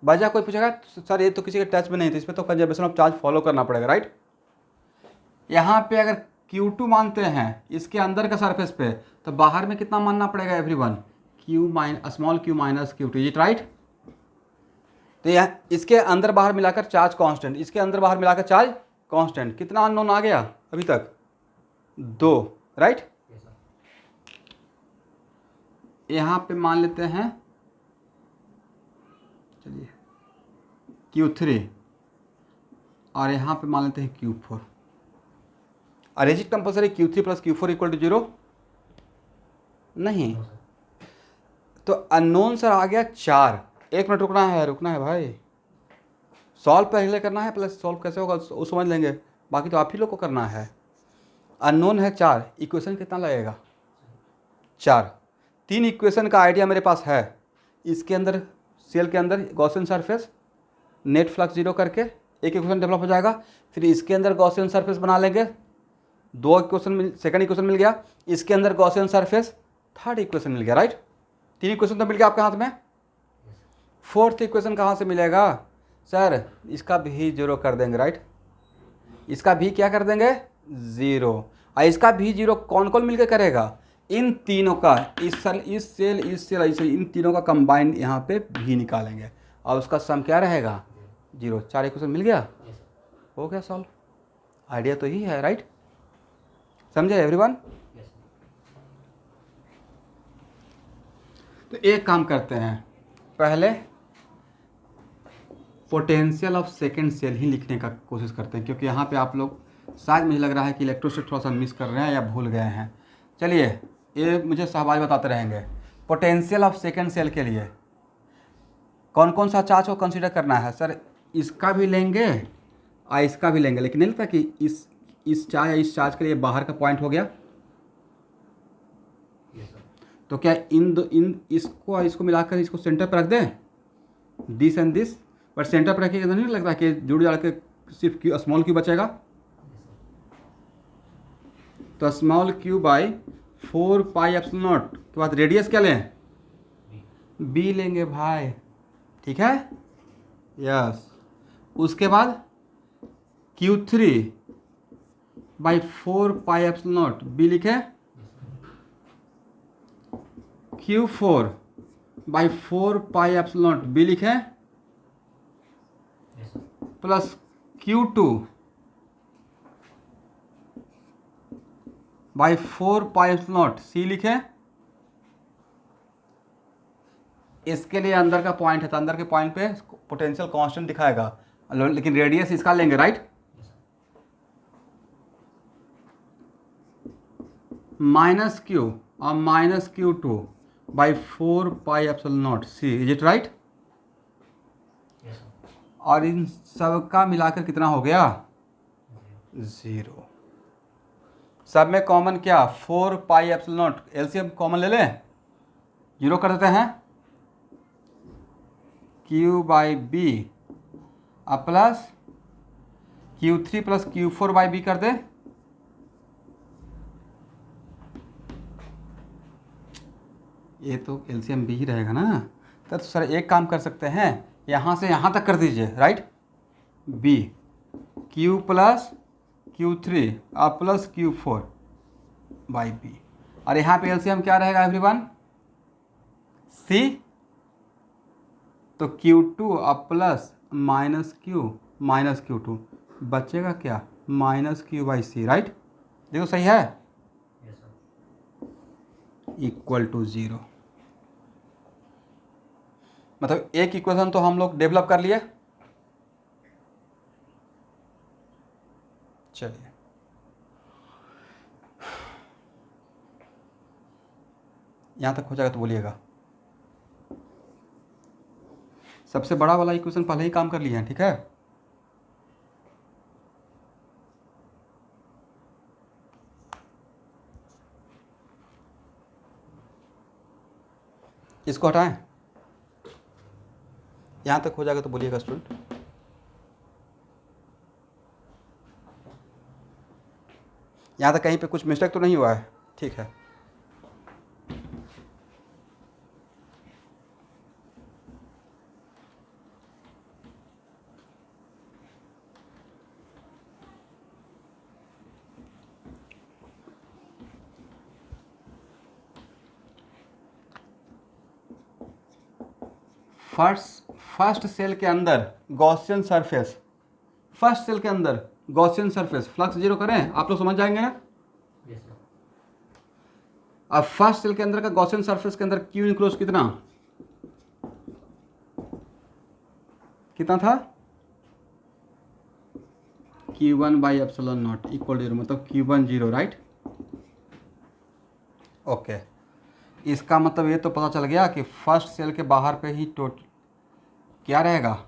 वजह कोई पूछेगा सर ये तो किसी के टच में नहीं था, इसमें तो कंजर्वेशन ऑफ चार्ज फॉलो करना पड़ेगा, राइट। यहाँ पे अगर Q2 मानते हैं इसके अंदर का सरफेस पे, तो बाहर में कितना मानना पड़ेगा everyone, small q minus Q2, it right. तो यह इसके अंदर बाहर मिलाकर चार्ज कांस्टेंट, इसके अंदर बाहर मिलाकर चार्ज कांस्टेंट, कितना अननोन आ गया अभी तक, 2, राइट। यहाँ पे मान लेते हैं, चलिए Q3, और यहाँ पे मान लेते हैं Q4। और is it compulsory Q3 plus Q4 equal to 0? नहीं, तो अननोन सर आ गया 4। 1 मिनट रुकना है भाई, सॉल्व पहले करना है, प्लस सॉल्व कैसे होगा वो समझ लेंगे, बाकी तो आप ही लोग को करना है। अननोन है 4, इक्वेशन कितना लगेगा 4। 3 इक्वेशन का आइडिया मेरे पास है, इसके अंदर सेल के अंदर Gaussian surface net flux zero करके एक इक्वेशन डेवलप हो जाएगा, फिर इसके अंदर गॉसियन सरफेस बना लेंगे, 2 इक्वेशन सेकंड इक्वेशन मिल गया, इसके अंदर गॉसियन सरफेस थर्ड इक्वेशन मिल गया, राइट। 3 इक्वेशन तो मिल गया आपके हाथ में। 4th इक्वेशन कहाँ से मिलेगा सर, इसका भी जीरो कर देंगे, राइट। इसका भी क्या कर देंगे, 0, और इसका भी 0 कौन कौन मिलकर करेगा, इन तीनों का, इस सेल ऐसे इन तीनों का कंबाइंड यहाँ पे भी निकालेंगे, और उसका सम क्या रहेगा 0। 4 इक्वेशन मिल गया, हो गया सॉल्व। आइडिया तो ही है, राइट। समझे एवरीवन। तो एक काम करते हैं, पहले पोटेंशियल ऑफ सेकेंड सेल ही लिखने का कोशिश करते हैं, क्योंकि यहाँ पे आप लोग शायद मुझे लग रहा है कि इलेक्ट्रोस्टैटिक थोड़ा सा मिस कर रहे हैं या भूल गए हैं। चलिए ये मुझे सहबाज बताते रहेंगे। पोटेंशियल ऑफ सेकेंड सेल के लिए कौन कौन सा चार्ज को कंसीडर करना है सर, इसका भी लेंगे और इसका भी लेंगे, लेकिन नहीं लगता कि इस चार्ज या इस चार्ज के लिए बाहर का पॉइंट हो गया, तो क्या इसको मिलाकर इसको सेंटर पर रख दें, this and this, but centre पर रखिएगा तो नहीं लगता कि जुड़ जाड़ के सिर्फ स्मॉल क्यू बचेगा, तो small Q by 4 pi epsilon not के बाद रेडियस क्या लें, बी लेंगे भाई, ठीक है, यस। उसके बाद Q3 by 4 pi epsilon naught B लिखे, Q4 by 4 pi epsilon naught B लिखे, plus Q2 by 4 pi epsilon not C लिखे। इसके लिए अंदर का पॉइंट है, तो अंदर के पॉइंट पे पोटेंशियल कांस्टेंट दिखाएगा, लेकिन रेडियस इसका लेंगे, राइट। माइनस Q और minus Q2 by 4 pi epsilon not C, is it right. और इन सब का मिलाकर कितना हो गया 0। सब में कॉमन क्या 4 pi epsilon not, LCM common ले लें, 0 कर देते हैं, Q बाई बी अब plus Q3 plus Q4 by B कर दे, ये तो एलसीएम बी ही रहेगा ना, तो सर एक काम कर सकते हैं, यहाँ से यहाँ तक कर दीजिए, right, B Q plus Q3 अब प्लस Q4 बाई बी, और यहाँ पे एलसीएम क्या रहेगा एवरीवन, सी, तो Q2 अब प्लस माइनस Q2 बचेगा क्या, माइनस Q/C, राइट। देखो सही है, यस सर। Equal to 0। मतलब एक इक्वेशन तो हम लोग डेवलप कर लिए। चलिए यहाँ तक हो जाएगा तो बोलिएगा। सबसे बड़ा वाला इक्वेशन पहले ही काम कर लिए हैं, ठीक है। इसको हटाएं, यहाँ तक हो जाएगा तो बोलिएगा स्टूडेंट। यहाँ तक कहीं पे कुछ मिस्टेक तो नहीं हुआ है, ठीक है। फर्स्ट सेल के अंदर गॉसियन सरफेस, फर्स्ट सेल के अंदर गॉसियन सरफेस फ्लक्स 0 करें, आप लोग समझ जाएंगे ना। Yes sir. अब फर्स्ट सेल के अंदर का गॉसियन सरफेस के अंदर Q इनक्लोज कितना था, Q1/ε0 इक्वल 0, मतलब Q1 0, राइट। ओके, इसका मतलब ये तो पता चल गया कि फर्स्ट सेल के बाहर पे ही क्या रहेगा,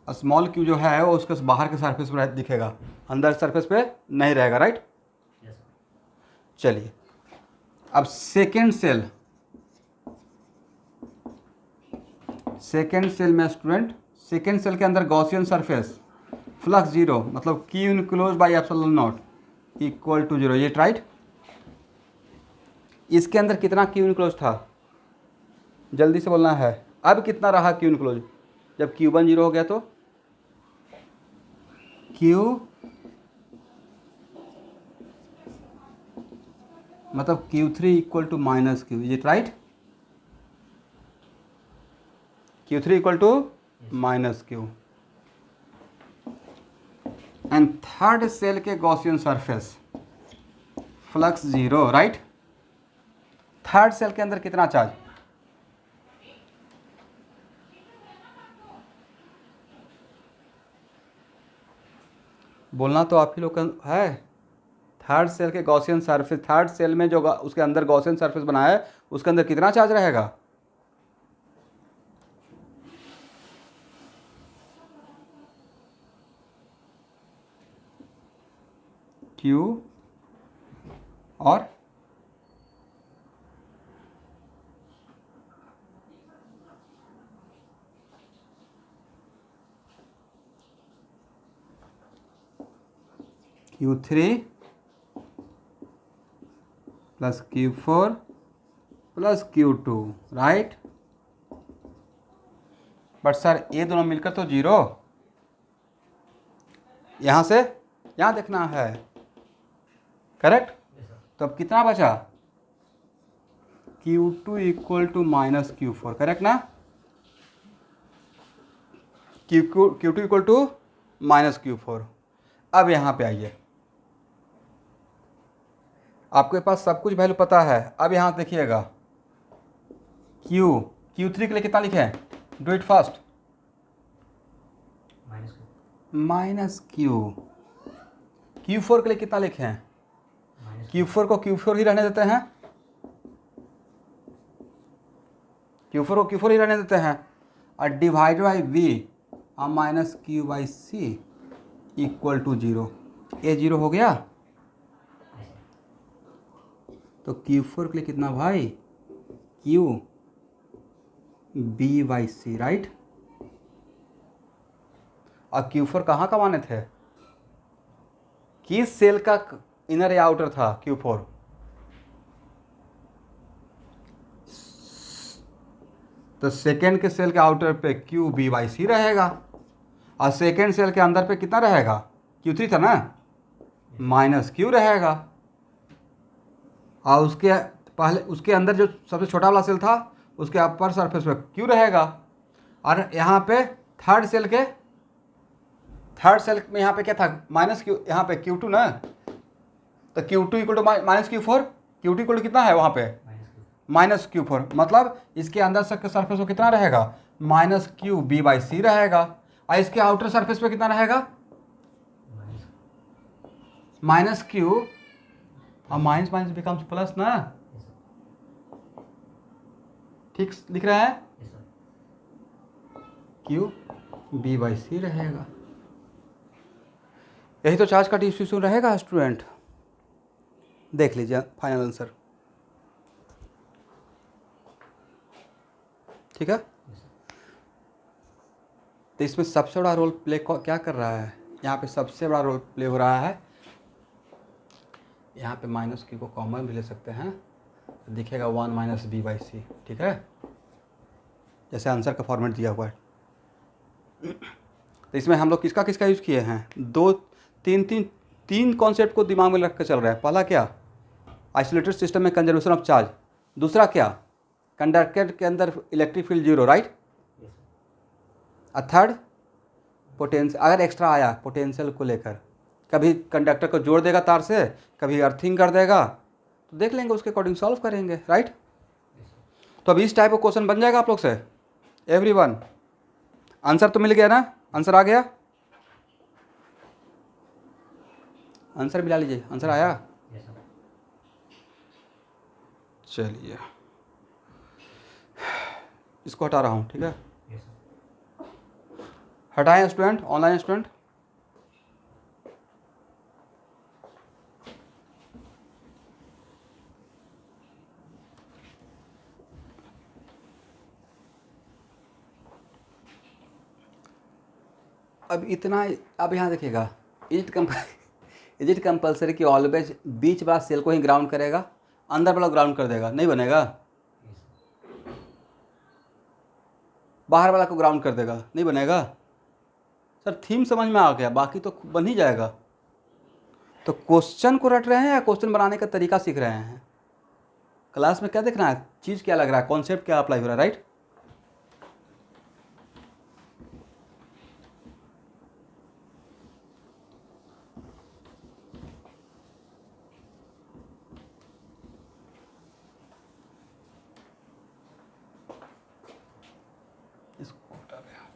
स्मॉल q जो है वो उसके बाहर के सरफेस पर दिखेगा, अंदर सरफेस पे नहीं रहेगा, राइट। Yes sir. चलिए अब सेकेंड सेल में स्टूडेंट, सेकेंड सेल के अंदर गॉसियन सरफेस फ्लक्स 0, मतलब Q इनक्लोज/ε0 इक्वल टू 0, ये राइट। इसके अंदर कितना Q इनक्लोज था, जल्दी से बोलना है। अब कितना रहा Q इनक्लोज, जब Q1 0 हो गया तो Q मतलब Q3 equal to minus Q, is it right. Q3 equal to minus Q। And third cell के Gaussian surface flux 0, right. Third cell के अंदर कितना चार्ज, बोलना तो आप ही लोग का है। थर्ड सेल के गॉसियन सरफेस, थर्ड सेल में जो उसके अंदर गॉसियन सरफेस बनाया है उसके अंदर कितना चार्ज रहेगा, Q और Q3 plus Q4 plus Q2, right. But sir ये दोनों मिलकर तो 0, यहाँ से यहाँ देखना है, करेक्ट। Yes sir. तो अब कितना बचा, Q2 equal to minus Q4, correct ना। Q2 equal to minus Q4। अब यहाँ पे आइए, आपके पास सब कुछ वैल्यू पता है। अब यहाँ देखिएगा Q3 के लिए कितना लिखे हैं, do it fast, minus Q। Q4 के लिए कितना लिखे हैं, Q4 को Q4 ही रहने देते हैं, Q4 को Q4 ही रहने देते हैं, और डिवाइड बाई V और माइनस Q/C इक्वल टू 0। ये 0 हो गया, तो Q4 के लिए कितना भाई, QB/C, राइट। और Q4 कहाँ का माने थे, किस सेल का इनर या आउटर था Q4, तो सेकेंड के सेल के आउटर पे QB/C रहेगा, और सेकेंड सेल के अंदर पे कितना रहेगा, Q3 था ना, माइनस Q रहेगा। और उसके पहले, उसके अंदर जो सबसे छोटा वाला सेल था उसके अपर सरफेस पे Q रहेगा, और यहाँ पे थर्ड सेल में यहाँ पे क्या था, माइनस क्यू, यहाँ पे Q2 ना, तो Q2 equal to minus Q4, Q2 equal to कितना है वहाँ पे, माइनस Q4, मतलब इसके अंदर सरफेस वो कितना रहेगा, माइनस क्यू बी बाई सी रहेगा, और इसके आउटर सरफेस पे कितना रहेगा, माइनस क्यू, और माइनस माइनस बिकम्स प्लस ना, ठीक लिख रहा है, क्यू बी बाई सी रहेगा। यही तो चार्ज का डिस्ट्रीब्यूशन रहेगा स्टूडेंट। देख लीजिए फाइनल आंसर, ठीक है। तो इसमें सबसे बड़ा रोल प्ले क्या कर रहा है, यहाँ पे सबसे बड़ा रोल प्ले हो रहा है, यहाँ पे माइनस क्यू को कॉमन भी ले सकते हैं, तो दिखेगा 1 माइनस बी बाई सी, ठीक है, जैसे आंसर का फॉर्मेट दिया हुआ है। तो इसमें हम लोग किसका किसका यूज़ किए हैं, तीन कॉन्सेप्ट को दिमाग में रख कर चल रहा है। पहला क्या, आइसोलेटेड सिस्टम में कंजर्वेशन ऑफ चार्ज, दूसरा क्या, कंडक्टर के अंदर इलेक्ट्रिक फील्ड जीरो, राइट, और थर्ड पोटेंशियल, अगर एक्स्ट्रा आया पोटेंशियल को लेकर, कभी कंडक्टर को जोड़ देगा तार से, कभी अर्थिंग कर देगा, तो देख लेंगे उसके अकॉर्डिंग सॉल्व करेंगे, राइट। तो अब इस टाइप का क्वेश्चन बन जाएगा आप लोग से, एवरीवन। आंसर तो मिल गया ना, आंसर आ गया, आंसर मिला लीजिए, आंसर आया, चलिए इसको हटा रहा हूँ, ठीक है, हटाएं स्टूडेंट, ऑनलाइन स्टूडेंट। अब इतना, अब यहाँ देखिएगा, इज इट कंपल्सरी कि ऑलवेज बीच वाला सेल को ही ग्राउंड करेगा, अंदर वाला ग्राउंड कर देगा, नहीं बनेगा, बाहर वाला को ग्राउंड कर देगा, नहीं बनेगा। सर थीम समझ में आ गया, बाकी तो बन ही जाएगा। तो क्वेश्चन को रट रहे हैं या क्वेश्चन बनाने का तरीका सीख रहे हैं, क्लास में क्या देखना है, चीज़ क्या लग रहा है, कॉन्सेप्ट क्या अप्लाई हो रहा है, राइट। इसको हटा दिया।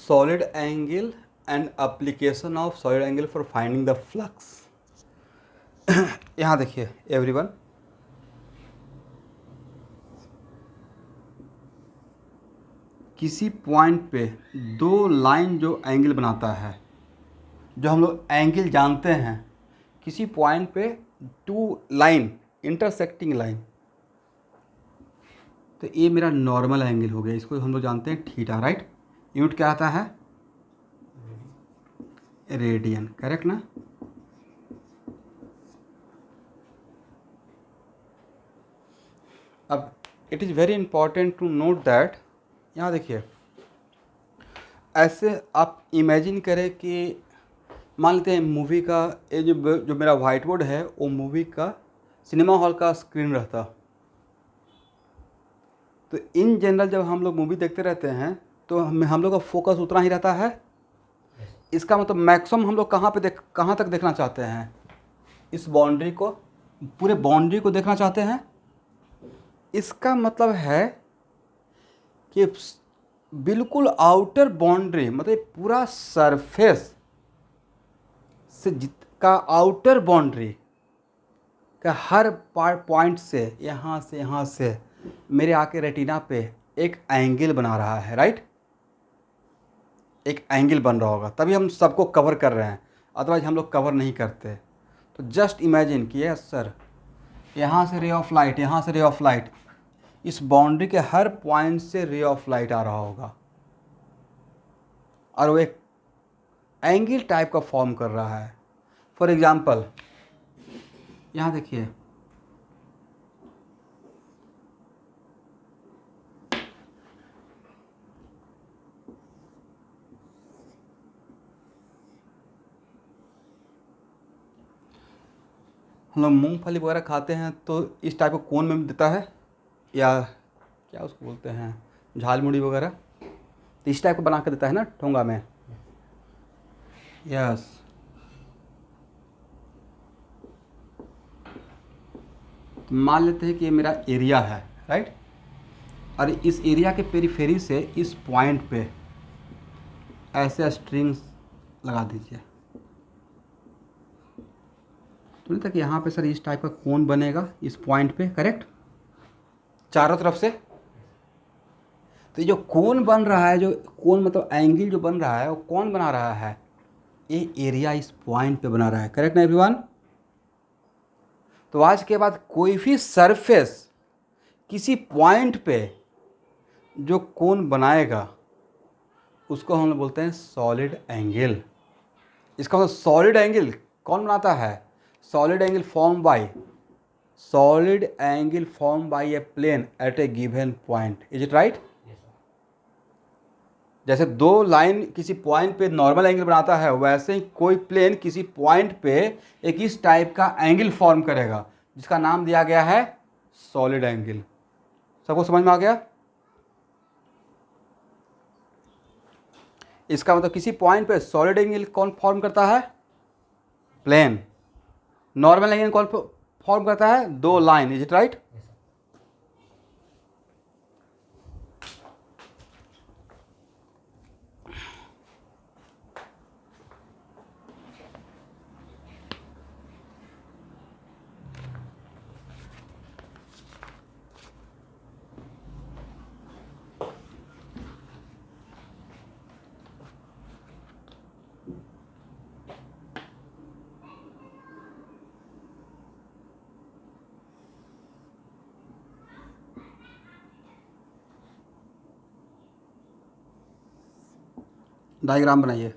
solid angle and application of solid angle for finding the flux। यहाँ देखिए एवरीवन, किसी पॉइंट पे दो लाइन जो एंगल बनाता है, जो हम लोग एंगल जानते हैं, किसी पॉइंट पे टू लाइन इंटरसेक्टिंग लाइन, तो ये मेरा नॉर्मल एंगल हो गया, इसको हम लोग जानते हैं थीटा, राइट। यूनिट क्या आता है, रेडियन, करेक्ट ना। अब it is very important to note that, यहाँ देखिए, ऐसे आप इमेजिन करें कि मान लेते हैं मूवी का ये जो मेरा वाइट बोर्ड है, वो मूवी का सिनेमा हॉल का स्क्रीन रहता। तो इन जनरल जब हम लोग मूवी देखते रहते हैं तो हम लोग का फोकस उतना ही रहता है, इसका मतलब मैक्सिमम हम लोग कहाँ तक देखना चाहते हैं? इस बाउंड्री को, पूरे बाउंड्री को देखना चाहते हैं। इसका मतलब है कि बिल्कुल आउटर बाउंड्री, मतलब पूरा सरफेस से का आउटर बाउंड्री का हर पॉइंट से, यहाँ से मेरे आके रेटिना पे एक एंगल बना रहा है, राइट? एक एंगल बन रहा होगा, तभी हम सबको कवर कर रहे हैं, अदरवाइज हम लोग कवर नहीं करते। तो जस्ट इमेजिन कि यस सर, यहाँ से रे ऑफ लाइट, यहाँ से रे ऑफ लाइट, इस बाउंड्री के हर पॉइंट से रे ऑफ लाइट आ रहा होगा और वो एक एंगल टाइप का फॉर्म कर रहा है। फॉर एग्जाम्पल यहाँ देखिए, हम लोग मूंगफली वगैरह खाते हैं तो इस टाइप का कोन में भी देता है, या क्या उसको बोलते हैं, झालमुड़ी वगैरह, तो इस टाइप का बना कर देता है ना ठोंगा में। यस, तो मान लेते हैं कि ये मेरा एरिया है, राइट? और इस एरिया के पेरीफेरी से इस पॉइंट पे ऐसे स्ट्रिंग्स लगा दीजिए, तो नहीं था कि यहाँ पे सर इस टाइप का कोन बनेगा इस पॉइंट पे, करेक्ट? चारों तरफ से। तो ये जो कोन बन रहा है, जो कोन मतलब एंगल जो बन रहा है, वो कौन बना रहा है? ये एरिया इस पॉइंट पे बना रहा है, करेक्ट ना एवरीवन? तो आज के बाद कोई भी सरफेस किसी पॉइंट पे जो कोन बनाएगा उसको हम लोग बोलते हैं सॉलिड एंगल। इसका मतलब सॉलिड एंगल कौन बनाता है? Solid angle form by a plane at a given point. Is it right? जैसे दो लाइन किसी पॉइंट पे नॉर्मल एंगल बनाता है, वैसे ही कोई प्लेन किसी पॉइंट पे एक इस टाइप का एंगल फॉर्म करेगा, जिसका नाम दिया गया है सॉलिड एंगल। सबको समझ में आ गया? इसका मतलब किसी पॉइंट पे सॉलिड एंगल कौन फॉर्म करता है? प्लेन। नॉर्मल एंगल कौन फॉर्म करता है? दो line. Is it right? Diagram बनाइए।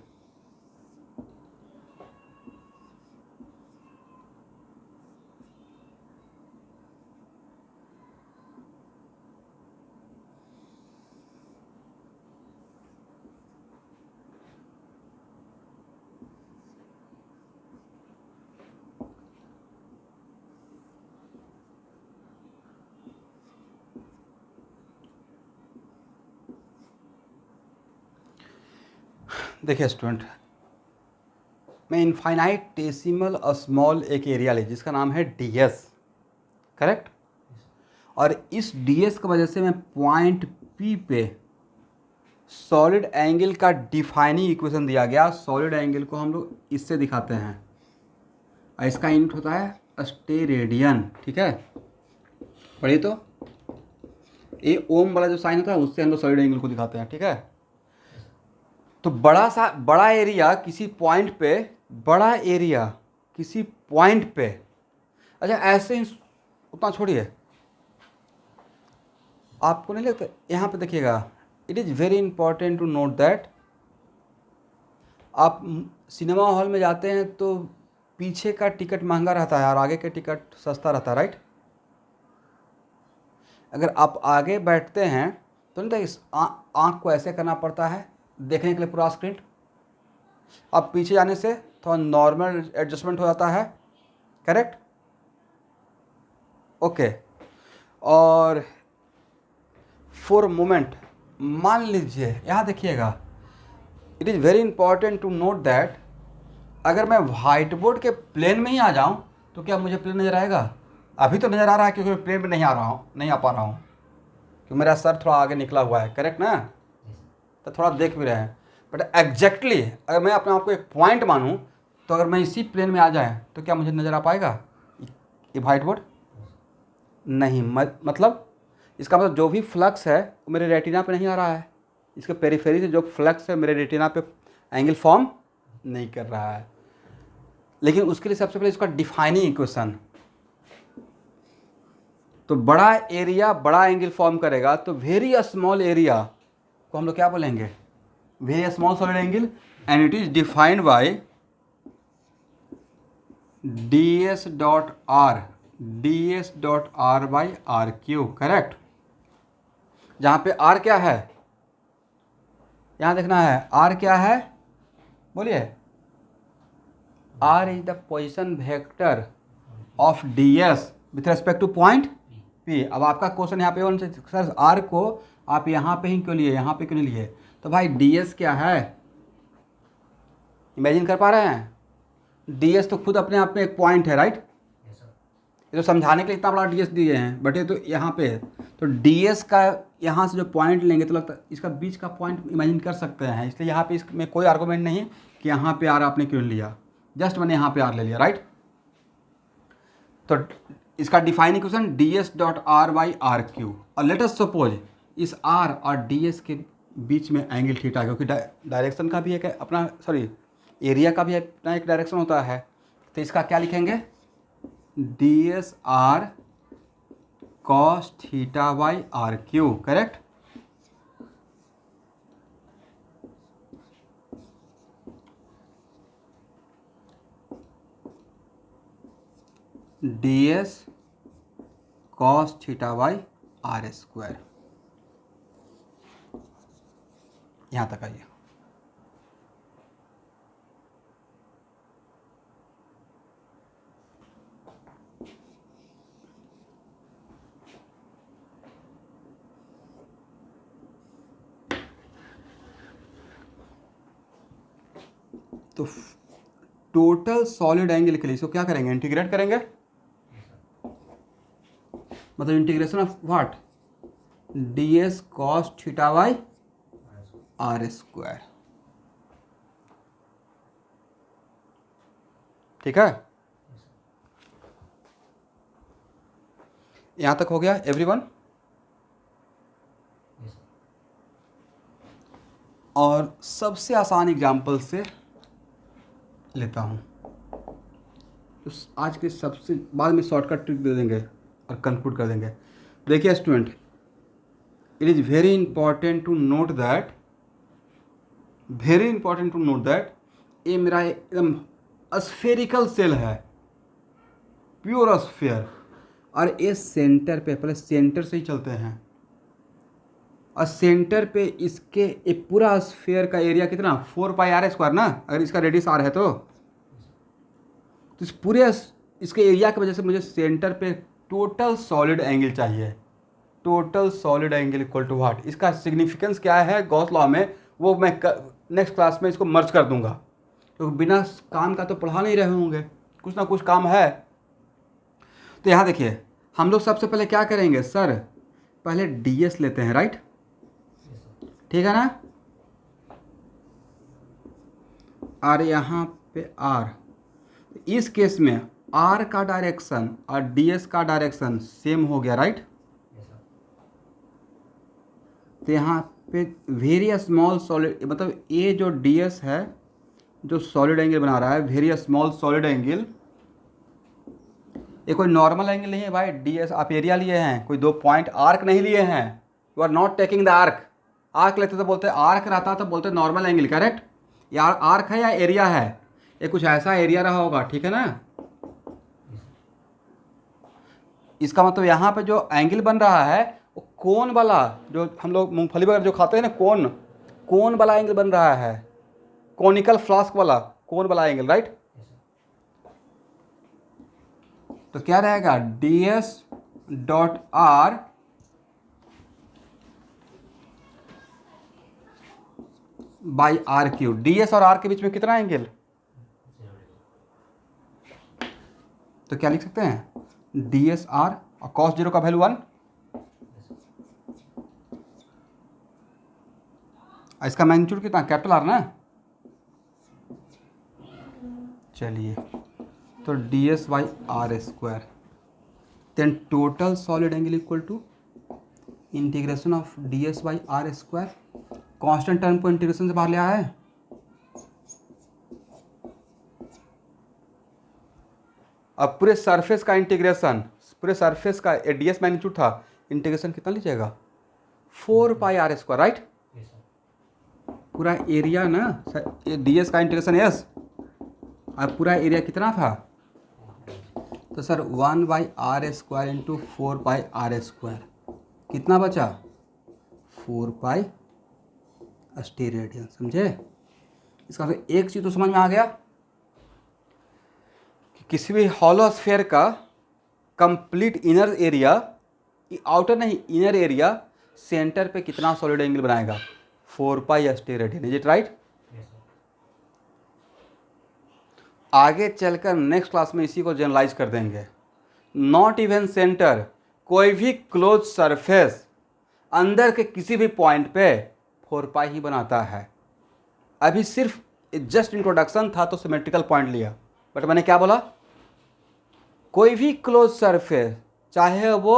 देखिए स्टूडेंट, मैं इनफाइनाइटेसिमल स्मॉल एक एरिया ले जिसका नाम है ds, करेक्ट? और इस ds की वजह से मैं पॉइंट P पे सॉलिड एंगल का डिफाइनिंग इक्वेशन दिया गया। सॉलिड एंगल को हम लोग इससे दिखाते हैं और इसका यूनिट होता है स्टेरेडियन, ठीक है? पढ़िए तो, ये ओम वाला जो साइन होता है उससे हम लोग सॉलिड एंगल को दिखाते हैं, ठीक है? तो बड़ा एरिया किसी पॉइंट पे, बड़ा एरिया किसी पॉइंट पे, अच्छा ऐसे ही उतना छोड़िए, आपको नहीं लगता यहाँ पे देखिएगा, it is very important to note that आप सिनेमा हॉल में जाते हैं तो पीछे का टिकट महंगा रहता है और आगे का टिकट सस्ता रहता है, राइट? अगर आप आगे बैठते हैं तो नहीं तो इस आँख को ऐसे करना पड़ता है देखने के लिए पूरा स्क्रीन। अब पीछे जाने से थोड़ा नॉर्मल एडजस्टमेंट हो जाता है, करेक्ट? ओके। और फॉर मोमेंट मान लीजिए यहाँ देखिएगा, it is very important to note that अगर मैं वाइट बोर्ड के प्लेन में ही आ जाऊँ तो क्या मुझे प्लेन नज़र आएगा? अभी तो नज़र आ रहा है क्योंकि मैं प्लेन में नहीं आ रहा हूँ, नहीं आ पा रहा हूँ क्योंकि मेरा सर थोड़ा आगे निकला हुआ है, करेक्ट ना? तो थोड़ा देख भी रहे हैं, बट एग्जैक्टली अगर मैं अपने आप को एक पॉइंट मानूँ तो अगर मैं इसी प्लेन में आ जाए तो क्या मुझे नज़र आ पाएगा ये वाइट बोर्ड? नहीं, मतलब इसका मतलब जो भी फ्लक्स है वो मेरे रेटिना पे नहीं आ रहा है, इसके पेरिफेरी से जो फ्लक्स है मेरे रेटिना पे एंगल फॉर्म नहीं कर रहा है। लेकिन उसके लिए सबसे पहले इसका डिफाइनिंग इक्वेशन, तो बड़ा एरिया बड़ा एंगल फॉर्म करेगा तो वेरी स्मॉल एरिया को हम लोग क्या बोलेंगे? Very small solid angle, and it is defined by ds.r by R cube, correct? जहाँ पे r क्या है, यहाँ देखना है r क्या है, बोलिए। r is the position vector of ds with respect two point p। अब आपका क्वेश्चन यहाँ पे सर r को आप यहाँ पे ही क्यों लिए, यहाँ पे क्यों नहीं लिए? तो भाई ds क्या है, इमेजिन कर पा रहे हैं? ds तो खुद अपने आप में एक पॉइंट है, राइट? ये तो समझाने के लिए इतना बड़ा ds दिए हैं, बट ये तो यहाँ पे है। तो ds का यहाँ से जो पॉइंट लेंगे तो लगता है इसका बीच का पॉइंट इमेजिन कर सकते हैं, इसलिए यहाँ पे इसमें कोई आर्गूमेंट नहीं कि यहाँ पे r आपने क्यों लिया, जस्ट मैंने यहाँ पे r ले लिया, राइट? तो इसका define equation ds.r by R cube, और लेट अस सपोज इस r और ds के बीच में एंगल थीटा, क्योंकि डायरेक्शन का भी एक अपना एरिया का भी अपना एक डायरेक्शन होता है, तो इसका क्या लिखेंगे? ds r cos theta by R cube, correct? ds cos theta by R square. यहाँ तक आइए। तो टोटल सॉलिड एंगल के लिए इसको क्या करेंगे? इंटीग्रेट करेंगे, मतलब integration of what? ds cos theta by R square, ठीक है? यहां तक हो गया एवरीवन? और सबसे आसान एग्जाम्पल से लेता हूं, तो आज के सबसे बाद में शॉर्टकट ट्रिक दे देंगे और कंक्लूड कर देंगे। देखिए student, it is very important to note that, ये मेरा एकदम स्फेरिकल सेल है, प्योर स्फेयर, और ये सेंटर पे, पहले सेंटर से ही चलते हैं, और सेंटर पे इसके एक पूरा स्फेयर का एरिया कितना? 4 पाई आर स्क्वायर ना, अगर इसका रेडियस आर है तो इस पूरे इसके एरिया की वजह से मुझे सेंटर पे टोटल सॉलिड एंगल चाहिए। Total solid angle equal to what? इसका सिग्निफिकेंस क्या है गॉस लॉ में, वो मैं नेक्स्ट क्लास में इसको मर्ज कर दूंगा, क्योंकि बिना काम का तो पढ़ा नहीं रहे होंगे, कुछ ना कुछ काम है। तो यहाँ देखिए, हम लोग सबसे पहले क्या करेंगे सर? पहले ds लेते हैं, राइट? ठीक है ना? और यहाँ पे r, इस केस में r का डायरेक्शन और ds का डायरेक्शन सेम हो गया, राइट? तो यहाँ पे वेरी स्मॉल सॉलिड, मतलब ये जो ds है जो सॉलिड एंगल बना रहा है, वेरी स्मॉल सॉलिड एंगल, ये कोई नॉर्मल एंगल नहीं है भाई। ds आप एरिया लिए हैं, कोई दो पॉइंट आर्क नहीं लिए हैं। You are not taking the arc. Arc लेते तो बोलते आर्क रहता तो बोलते नॉर्मल एंगल, करेक्ट? यार आर्क है या एरिया है? ये कुछ ऐसा एरिया रहा होगा, ठीक है ना? इसका मतलब यहाँ पे जो एंगल बन रहा है वो कोन वाला, जो हम लोग मूंगफली वगैरह जो खाते हैं ना, कोन वाला एंगल बन रहा है, कोनिकल फ्लास्क वाला कोन वाला एंगल, राइट? तो क्या रहेगा? ds.r by R cube. D S और आर के बीच में कितना एंगल? 0 डिग्री। तो क्या लिख सकते हैं? डी एस आर और कॉस जीरो का वैल्यू 1। Yes sir. इसका मैग्नीट्यूड कितना? कैपिटल आर ना। चलिए, तो D S by R square, then total solid angle equal to integration of D S by R square. Constant term को integration से बाहर ले आया है। अब पूरे सरफेस का इंटीग्रेशन, पूरे सरफेस का डी एस मैग्नीट्यूड था, इंटीग्रेशन कितना लीजिएगा? 4 pi R square, right. Yes sir. पूरा एरिया ना, डी एस का इंटीग्रेशन यस। अब पूरा एरिया कितना था? तो sir 1 by R square into 4 pi R square, कितना बचा? 4 पाई स्टेरेडियन। समझे? इसका मतलब एक चीज़ तो समझ में आ गया कि किसी भी हॉलो स्फीयर का कंप्लीट इनर एरिया, आउटर नहीं इनर एरिया, सेंटर पे कितना सॉलिड एंगल बनाएगा? 4 pi steradian. Is it right? Yes sir. आगे चलकर नेक्स्ट क्लास में इसी को जनरलाइज कर देंगे। नॉट इवन सेंटर, कोई भी क्लोज सरफेस अंदर के किसी भी पॉइंट पे 4 पाई ही बनाता है। अभी सिर्फ जस्ट इंट्रोडक्शन था तो सिमेट्रिकल पॉइंट लिया, बट मैंने क्या बोला? कोई भी क्लोज सरफेस, चाहे वो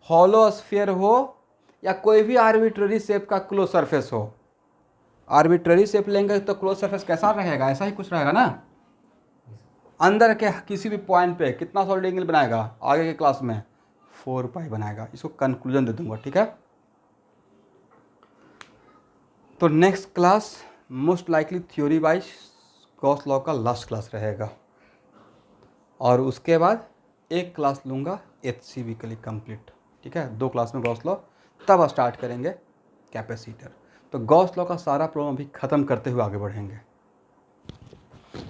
हॉलो स्फीयर हो या कोई भी आर्बिट्ररी शेप का क्लोज सरफेस हो। आर्बिट्ररी शेप लेंगे तो क्लोज सरफेस कैसा रहेगा? ऐसा ही कुछ रहेगा ना। अंदर के किसी भी पॉइंट पे कितना सॉलिड एंगल बनाएगा? आगे के क्लास में 4 पाई बनाएगा। इसको कंक्लूजन दे दूंगा, ठीक है। तो next class most likely theory wise Gauss law का लास्ट क्लास रहेगा, और उसके बाद एक क्लास लूँगा HCV के लिए कंप्लीट, ठीक है। 2 क्लास में गॉस लॉ, तब स्टार्ट करेंगे कैपेसिटर। तो गॉस लॉ का सारा प्रॉब्लम अभी ख़त्म करते हुए आगे बढ़ेंगे।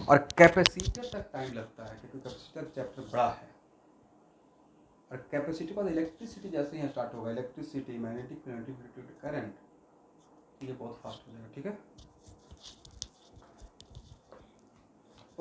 और कैपेसिटर तक टाइम लगता है क्योंकि कैपेसिटर चैप्टर बड़ा है, और कैपेसिटी के बाद इलेक्ट्रिसिटी जैसे ही स्टार्ट होगा, इलेक्ट्रिसिटी, मैग्नेटिक करंट, ये बहुत फास्ट हो जाएगा, ठीक है।